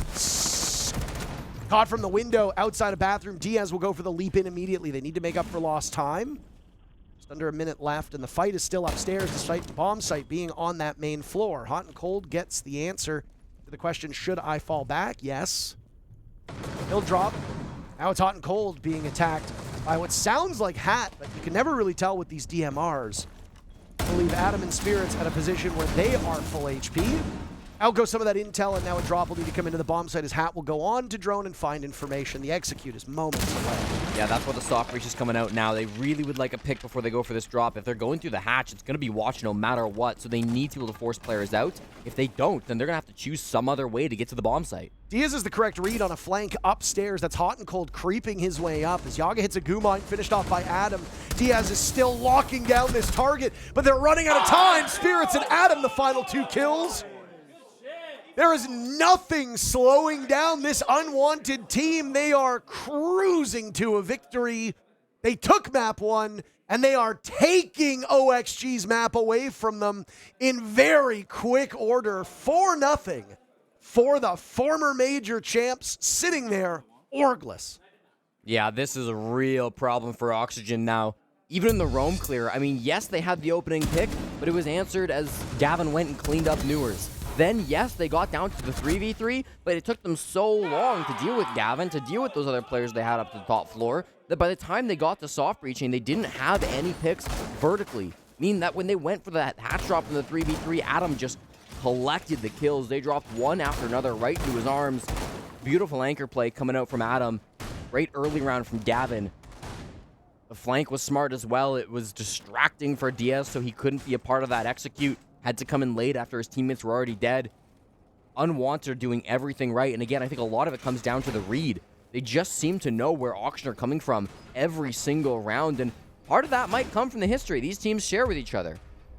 Caught from the window outside a bathroom. Diaz will go for the leap in immediately. They need to make up for lost time. Under a minute left, and the fight is still upstairs despite the bomb site being on that main floor. Hot and Cold gets the answer to the question, should I fall back? Yes. He'll drop. Now it's Hot and Cold being attacked by what sounds like Hat, but you can never really tell with these DMRs. We'll leave Adam and Spirits at a position where they are full HP. Out goes some of that intel, and now a drop will need to come into the bomb site as Hat will go on to drone and find information. The execute is moments away. Yeah, that's what the soft breach is coming out now. They really would like a pick before they go for this drop. If they're going through the hatch, it's going to be watched no matter what, so they need to be able to force players out. If they don't, then they're going to have to choose some other way to get to the bomb site. Diaz is the correct read on a flank upstairs. That's Hot and Cold creeping his way up as Yaga hits a goo mine, finished off by Adam. Diaz is still locking down this target, but they're running out of time. Spirits and Adam, the final 2 kills. There is nothing slowing down this Unwanted team. They are cruising to a victory. They took map 1, and they are taking OXG's map away from them in very quick order. 4-0 for the former major champs sitting there orgless. Yeah, this is a real problem for Oxygen now. Even in the roam clear, I mean, yes, they had the opening pick, but it was answered as Gavin went and cleaned up Newers. Then, yes, they got down to the 3v3, but it took them so long to deal with Gavin, to deal with those other players they had up to the top floor, that by the time they got to soft breaching, they didn't have any picks vertically. Meaning that when they went for that hatch drop in the 3v3, Adam just collected the kills. They dropped one after another right into his arms. Beautiful anchor play coming out from Adam. Great early round from Gavin. The flank was smart as well. It was distracting for Diaz, so he couldn't be a part of that execute. Had to come in late after his teammates were already dead. Unwanted doing everything right. And again, I think a lot of it comes down to the read. They just seem to know where Auction are coming from every single round. And part of that might come from the history these teams share with each other.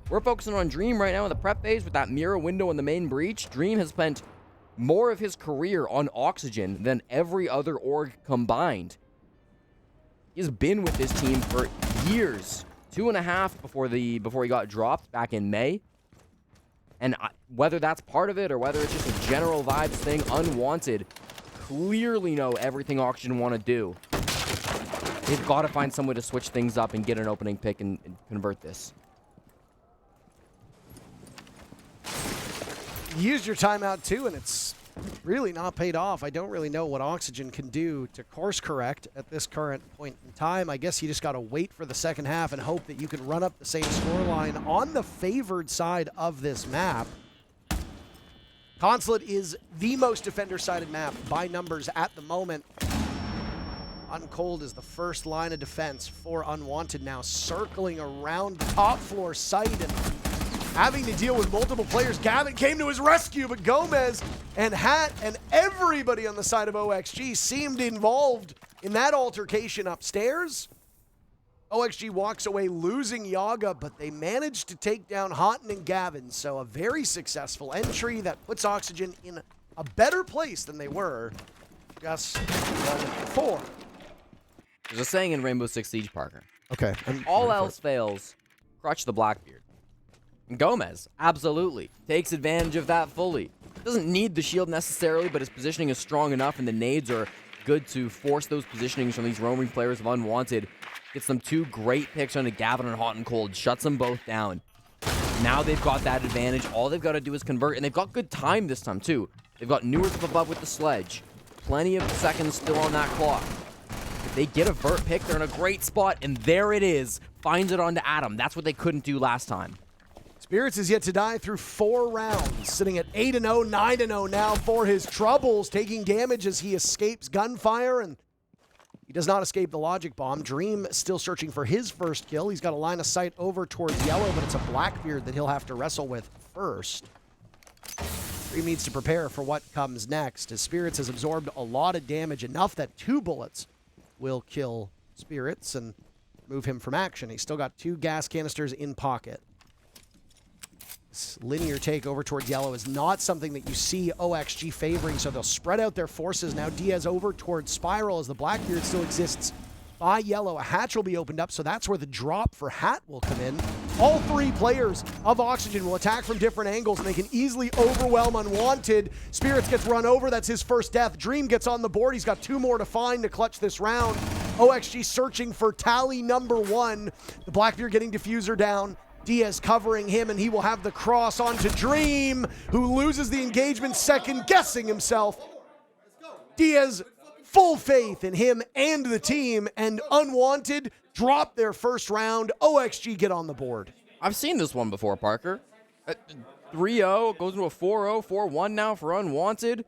We're focusing on Dream right now in the prep phase with that mirror window in the main breach. Dream has spent more of his career on Oxygen than every other org combined. He's been with this team for years, 2.5 before he got dropped back in May. And whether that's part of it or whether it's just a general vibes thing, Unwanted clearly know everything Oxygen want to do. They've got to find some way to switch things up and get an opening pick and convert this. You used your timeout too, and it's really not paid off. I don't really know what Oxygen can do to course correct at this current point in time. I guess you just got to wait for the second half and hope that you can run up the same scoreline on the favored side of this map. Consulate is the most defender-sided map by numbers at the moment. Uncold is the first line of defense for Unwanted now, circling around the top floor site and having to deal with multiple players. Gavin came to his rescue, but Gomez and Hat and everybody on the side of OXG seemed involved in that altercation upstairs. OXG walks away losing Yaga, but they managed to take down Houghton and Gavin, so a very successful entry that puts Oxygen in a better place than they were just before. There's a saying in Rainbow Six Siege, Parker. Okay. All else fails, crutch the Blackbeard. And Gomez, absolutely, takes advantage of that fully. Doesn't need the shield necessarily, but his positioning is strong enough, and the nades are good to force those positionings from these roaming players of Unwanted. Gets them 2 great picks onto Gavin and Hot and Cold, shuts them both down. Now they've got that advantage. All they've got to do is convert, and they've got good time this time, too. They've got Newark up above with the sledge. Plenty of seconds still on that clock. If they get a vert pick, they're in a great spot, and there it is. Finds it onto Adam. That's what they couldn't do last time. Spirits is yet to die through 4 rounds, sitting at 8-0, 9-0 now for his troubles, taking damage as he escapes gunfire, and he does not escape the logic bomb. Dream still searching for his first kill. He's got a line of sight over towards Yellow, but it's a Blackbeard that he'll have to wrestle with first. Dream needs to prepare for what comes next, as Spirits has absorbed a lot of damage, enough that 2 bullets will kill Spirits and move him from action. He's still got 2 gas canisters in pocket. This linear take over towards Yellow is not something that you see OXG favoring, so they'll spread out their forces. Now Diaz over towards Spiral as the Blackbeard still exists by Yellow. A hatch will be opened up, so that's where the drop for Hat will come in. All 3 players of Oxygen will attack from different angles, and they can easily overwhelm Unwanted. Spirits gets run over. That's his first death. Dream gets on the board. He's got 2 more to find to clutch this round. OXG searching for tally number 1. The Blackbeard getting diffuser down. Diaz covering him, and he will have the cross onto Dream, who loses the engagement, second-guessing himself. Diaz, full faith in him and the team, and Unwanted drop their first round. OXG get on the board. I've seen this one before, Parker. 3-0, goes into a 4-0, 4-1 now for Unwanted.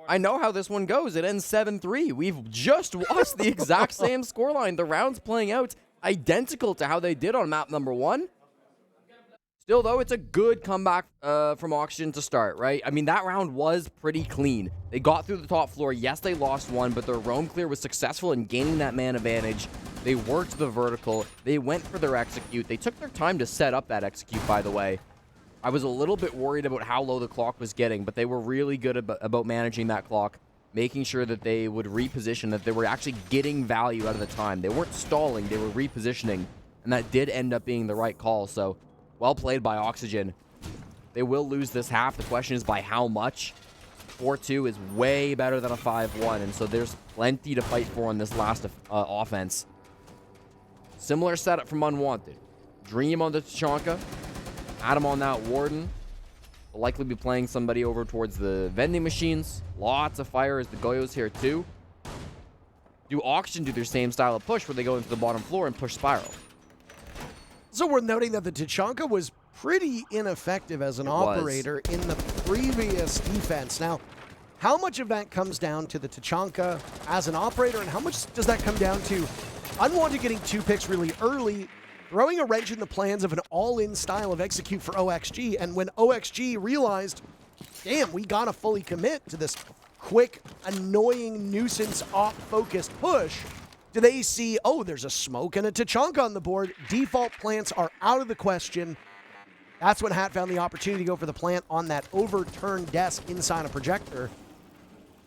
I know how this one goes. It ends 7-3. We've just watched the exact same scoreline. The rounds playing out identical to how they did on map number 1. Still, though, it's a good comeback from Oxygen to start, right? I mean, that round was pretty clean. They got through the top floor. Yes, they lost one, but their roam clear was successful in gaining that man advantage. They worked the vertical. They went for their execute. They took their time to set up that execute, by the way. I was a little bit worried about how low the clock was getting, but they were really good about managing that clock, making sure that they would reposition, that they were actually getting value out of the time. They weren't stalling. They were repositioning, and that did end up being the right call, so well played by Oxygen. They will lose this half. The question is by how much. 4-2 is way better than a 5-1, and so there's plenty to fight for on this last offense. Similar setup from Unwanted. Dream on the Tachanka. Adam on that Warden. Will likely be playing somebody over towards the vending machines. Lots of fire as the Goyo's here too. Do Oxygen do their same style of push where they go into the bottom floor and push Spiral? So worth noting that the Tachanka was pretty ineffective as an operator in the previous defense. Now, how much of that comes down to the Tachanka as an operator, and how much does that come down to Unwanted getting 2 picks really early, throwing a wrench in the plans of an all-in style of execute for OXG, and when OXG realized, damn, we gotta fully commit to this quick, annoying, nuisance, op-focused push, do they see, oh, there's a smoke and a Tachanka on the board, default plants are out of the question. That's when Hat found the opportunity to go for the plant on that overturned desk inside a projector.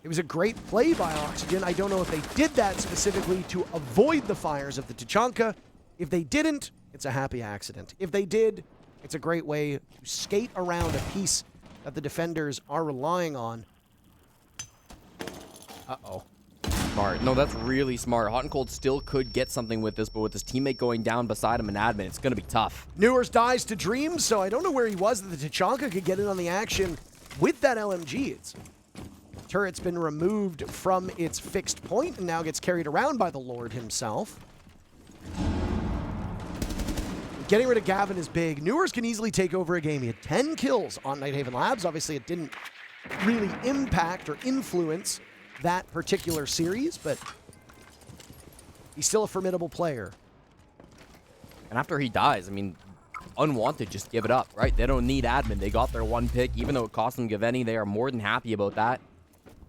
It was a great play by Oxygen. I don't know if they did that specifically to avoid the fires of the Tachanka. If they didn't, it's a happy accident. If they did, it's a great way to skate around a piece that the defenders are relying on. Uh-oh. Smart. No, that's really smart. Hot and Cold still could get something with this, but with his teammate going down beside him in admin, it's going to be tough. Newers dies to Dream, so I don't know where he was that the Tachanka could get in on the action with that LMG. Turret's been removed from its fixed point and now gets carried around by the Lord himself. Getting rid of Gavin is big. Newers can easily take over a game. He had 10 kills on Nighthaven Labs. Obviously, it didn't really impact or influence that particular series, but he's still a formidable player. And after he dies, I mean, Unwanted just give it up, right? They don't need admin. They got their 1 pick, even though it cost them Gaveni. They are more than happy about that.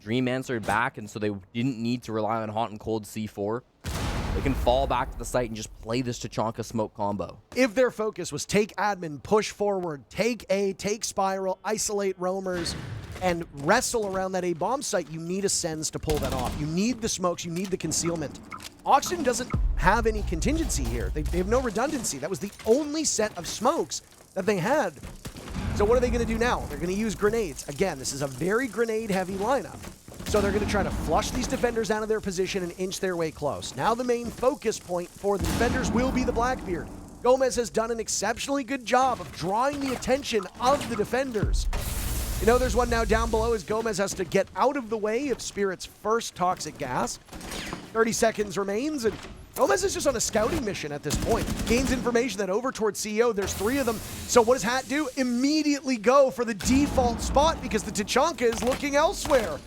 Dream answered back, and so they didn't need to rely on Hot and Cold C4. They can fall back to the site and just play this Tachanka smoke combo. If their focus was take admin, push forward, take A, take spiral, isolate roamers, and wrestle around that A bomb site, you need a Sens to pull that off. You need the smokes, you need the concealment. Oxygen doesn't have any contingency here. They have no redundancy. That was the only set of smokes that they had. So what are they going to do now? They're going to use grenades. Again, this is a very grenade-heavy lineup. So they're going to try to flush these defenders out of their position and inch their way close. Now the main focus point for the defenders will be the Blackbeard. Gomez has done an exceptionally good job of drawing the attention of the defenders. You know, there's one now down below as Gomez has to get out of the way of Spirit's first toxic gas. 30 seconds remains, and Gomez is just on a scouting mission at this point. Gains information that over towards CEO, there's 3 of them. So what does Hat do? Immediately go for the default spot because the Tachanka is looking elsewhere.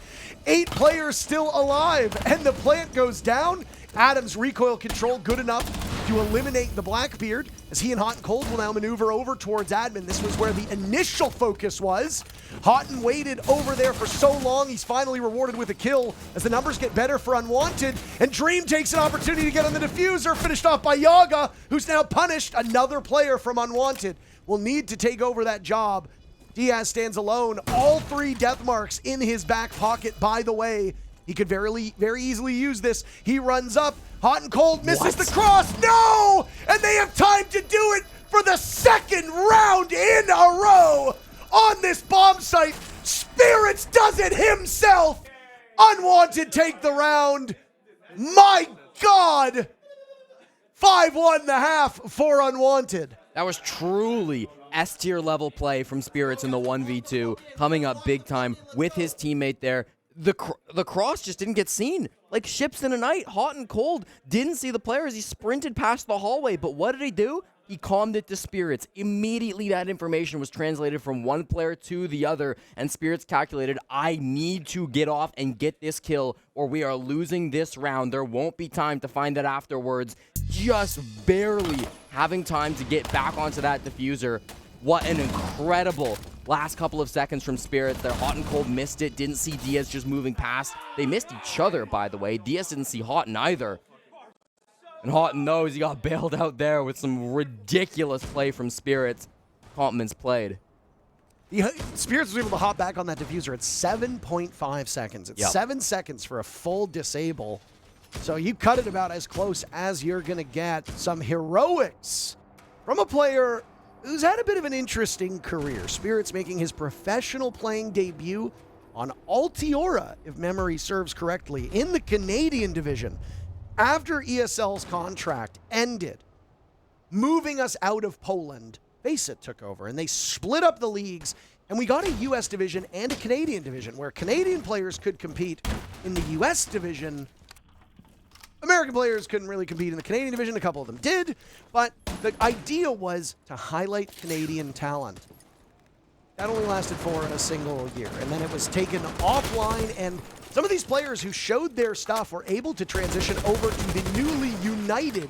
8 players still alive, and the plant goes down. Adam's recoil control good enough to eliminate the Blackbeard, as he and Hot and Cold will now maneuver over towards admin. This was where the initial focus was. Houghton waited over there for so long, he's finally rewarded with a kill as the numbers get better for Unwanted, and Dream takes an opportunity to get on the diffuser, finished off by Yaga, who's now punished. Another player from Unwanted will need to take over that job. Diaz stands alone, all 3 death marks in his back pocket, by the way. He could very easily use this. He runs up. Hot and Cold misses the cross. No! And they have time to do it for the 2nd round in a row on this bomb site. Spirits does it himself. Unwanted take the round. My God! 5-1 the half for Unwanted. That was truly S-tier level play from Spirits in the 1v2, coming up big time with his teammate there. The cross just didn't get seen. Like ships in a night, Hot and Cold didn't see the players. He sprinted past the hallway, but what did he do? He calmed it to Spirits. Immediately that information was translated from one player to the other, and Spirits calculated, I need to get off and get this kill, or we are losing this round. There won't be time to find it afterwards. Just barely having time to get back onto that diffuser. What an incredible last couple of seconds from Spirits there. Hot and Cold missed it. Didn't see Diaz just moving past. They missed each other, by the way. Diaz didn't see Houghton either. And Houghton knows he got bailed out there with some ridiculous play from Spirits. Compliments played. Spirits was able to hop back on that diffuser at 7.5 seconds. It's 7 seconds for a full disable. So you cut it about as close as you're going to get. Some heroics from a player who's had a bit of an interesting career. Spirits making his professional playing debut on Altiora, if memory serves correctly, in the Canadian division. After ESL's contract ended, moving us out of Poland, Faceit took over, and they split up the leagues, and we got a US division and a Canadian division, where Canadian players could compete in the US division. American players couldn't really compete in the Canadian division. A couple of them did, but the idea was to highlight Canadian talent. that only lasted for a single year. And then it was taken offline, and some of these players who showed their stuff were able to transition over to the newly united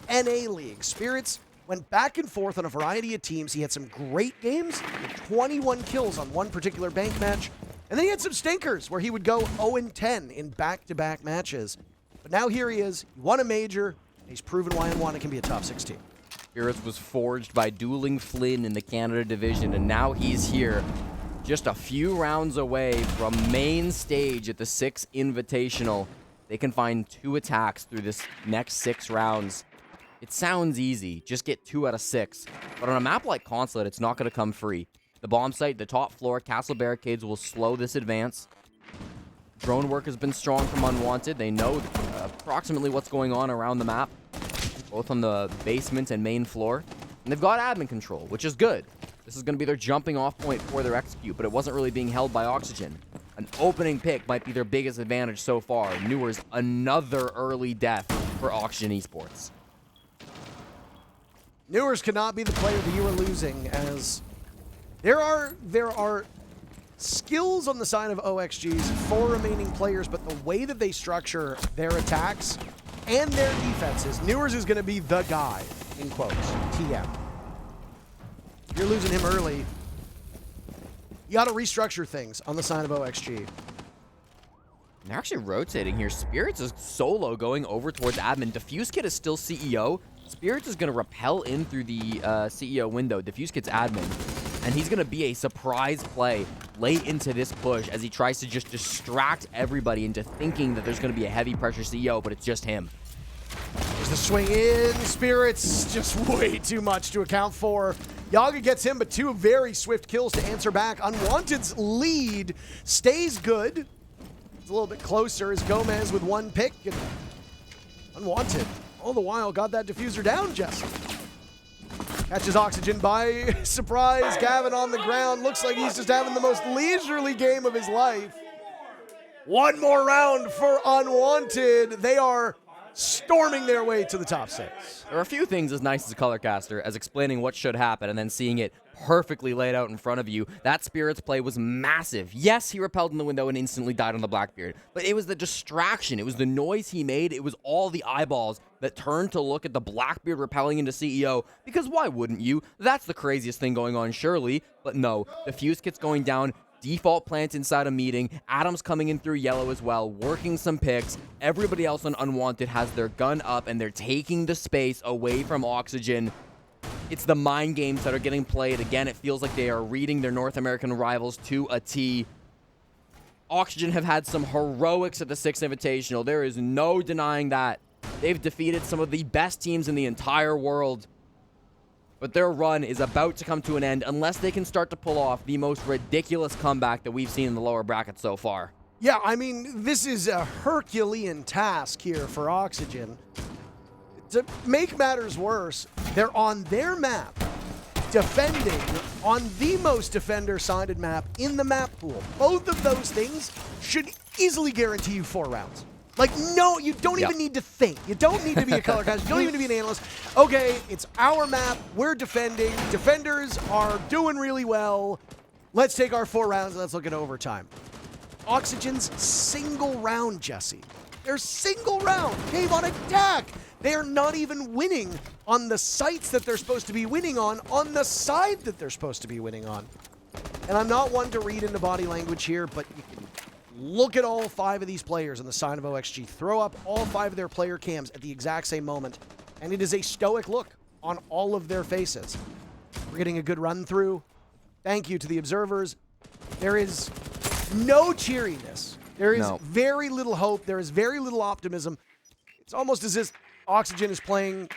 NA League. Spirits went back and forth on a variety of teams. He had some great games, 21 kills on one particular bank match. And then he had some stinkers where he would go 0-10 in back-to-back matches. But now here he is. He won a major. And he's proven why Unwanted can be a top 6 team. Spirits was forged by dueling Flynn in the Canada division, and now he's here just a few rounds away from main stage at the Six Invitational. They can find 2 attacks through this next 6 rounds. It sounds easy, just get 2 out of 6. But on a map like Consulate, it's not going to come free. The bomb site, the top floor, castle barricades will slow this advance. Drone work has been strong from Unwanted. They know approximately what's going on around the map, both on the basement and main floor. And they've got admin control, which is good. This is going to be their jumping off point for their execute, but it wasn't really being held by Oxygen. An opening pick might be their biggest advantage so far. Newer's another early death for Oxygen Esports. Newers cannot be the player that you are losing, as there are skills on the side of OXG's 4 remaining players, but the way that they structure their attacks and their defenses, Newers is going to be the guy, in quotes, TM. If you're losing him early, you got to restructure things on the side of OXG. They're actually rotating here. Spirits is solo going over towards admin. Diffuse Kid is still CEO. Spirits is going to rappel in through the CEO window. Diffuse Kid's admin. And he's going to be a surprise play late into this push as he tries to just distract everybody into thinking that there's going to be a heavy pressure CEO, but it's just him. There's the swing in. Spirits just way too much to account for. Yaga gets him, but 2 very swift kills to answer back. Unwanted's lead stays good. It's a little bit closer as Gomez with 1 pick. And Unwanted, all the while, got that diffuser down, Jesse. Catches Oxygen by surprise. Gavin on the ground. Looks like he's just having the most leisurely game of his life. 1 more round for Unwanted. They are storming their way to the top 6. There are a few things as nice as a color caster as explaining what should happen and then seeing it perfectly laid out in front of you. That Spirit's play was massive. Yes, he repelled in the window and instantly died on the Blackbeard, but it was the distraction. It was the noise he made. It was all the eyeballs that turned to look at the Blackbeard repelling into CEO, because why wouldn't you? That's the craziest thing going on, surely. But no, the Fuse Kit's going down. Default plant inside a meeting. Adam's coming in through yellow as well, working some picks. Everybody else on Unwanted has their gun up, and they're taking the space away from Oxygen. It's the mind games that are getting played. Again, it feels like they are reading their North American rivals to a T. Oxygen have had some heroics at the Six Invitational. There is no denying that. They've defeated some of the best teams in the entire world. But their run is about to come to an end unless they can start to pull off the most ridiculous comeback that we've seen in the lower bracket so far. Yeah, I mean, this is a Herculean task here for Oxygen. To make matters worse, they're on their map, defending on the most defender-sided map in the map pool. Both of those things should easily guarantee you 4 rounds. Like, no, you don't even need to think. You don't need to be a color caster. You don't even need to be an analyst. Okay, it's our map. We're defending. Defenders are doing really well. Let's take our 4 rounds and let's look at overtime. Oxygen's single round, Jesse. Their single round came on attack. They are not even winning on the sites that they're supposed to be winning on the side that they're supposed to be winning on. And I'm not one to read into body language here, but you can look at all 5 of these players on the side of OXG. Throw up all 5 of their player cams at the exact same moment, and it is a stoic look on all of their faces. We're getting a good run through. Thank you to the observers. There is no cheeriness. There is very little hope. There is very little optimism. It's almost as if Oxygen is playing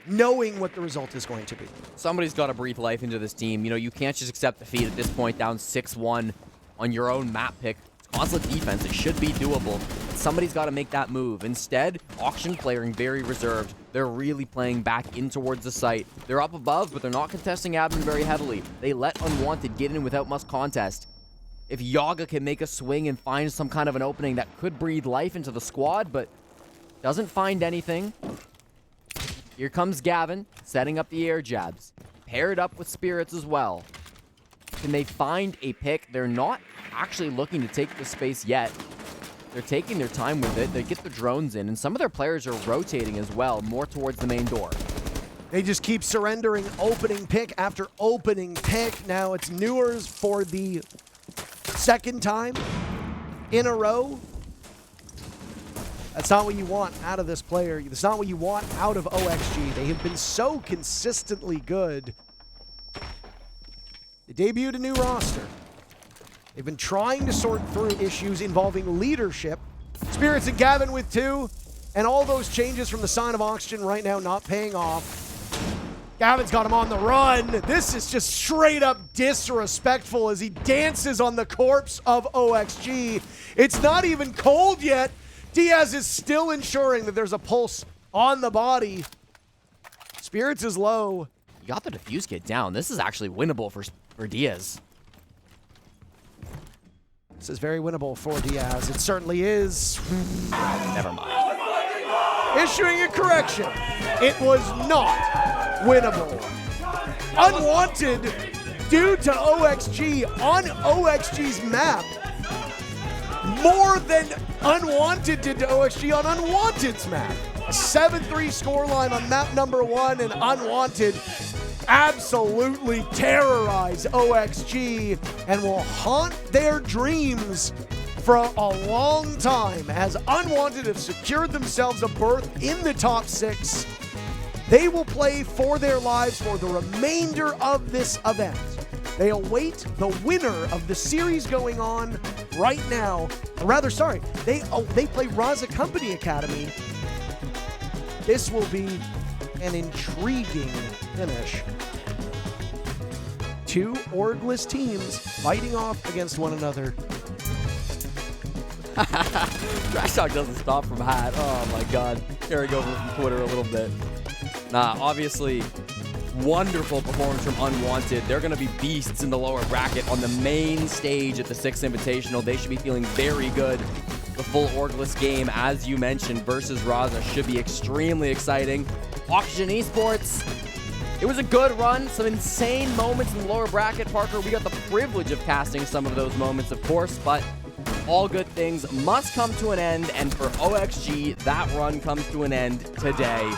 knowing what the result is going to be. Somebody's got to breathe life into this team. You know, you can't just accept defeat at this point, down 6-1 on your own map pick. It's constant defense. It should be doable. Somebody's got to make that move. Instead, Oxygen playing very reserved. They're really playing back in towards the site. They're up above, but they're not contesting admin very heavily. They let Unwanted get in without much contest. If Yaga can make a swing and find some kind of an opening that could breathe life into the squad, but doesn't find anything. Here comes Gavin, setting up the air jabs. Paired up with Spirits as well. Can they find a pick? They're not actually looking to take the space yet. They're taking their time with it. They get the drones in, and some of their players are rotating as well, more towards the main door. They just keep surrendering opening pick after opening pick. Now it's Newers for the second time in a row. That's not what you want out of this player. That's not what you want out of OXG. They have been so consistently good. They debuted a new roster. They've been trying to sort through issues involving leadership. Spirits and Gavin with 2, and all those changes from the sign of Oxygen right now not paying off. Gavin's got him on the run. This is just straight up disrespectful as he dances on the corpse of OXG. It's not even cold yet. Diaz is still ensuring that there's a pulse on the body. Spirits is low. You got the defuse kit down. This is actually winnable for Diaz. This is very winnable for Diaz. It certainly is. Never mind. Issuing a correction. It was not winnable. Unwanted due to OXG on OXG's map. More than Unwanted did to OXG on Unwanted's map. A 7-3 scoreline on map number 1, and Unwanted absolutely terrorize OXG and will haunt their dreams for a long time as Unwanted have secured themselves a berth in the top 6. They will play for their lives for the remainder of this event. They await the winner of the series going on right now. Or rather, sorry, they play Raza Company Academy. This will be an intriguing finish. 2 orgless teams fighting off against one another. Trash talk doesn't stop from Hat. Oh my god. Carrying over from Twitter a little bit. Nah, obviously, wonderful performance from Unwanted. They're going to be beasts in the lower bracket on the main stage at the Six Invitational. They should be feeling very good. The full orgless game, as you mentioned, versus Raza should be extremely exciting. Oxygen Esports, it was a good run. Some insane moments in the lower bracket, Parker. We got the privilege of casting some of those moments, of course, but all good things must come to an end, and for OXG, that run comes to an end today.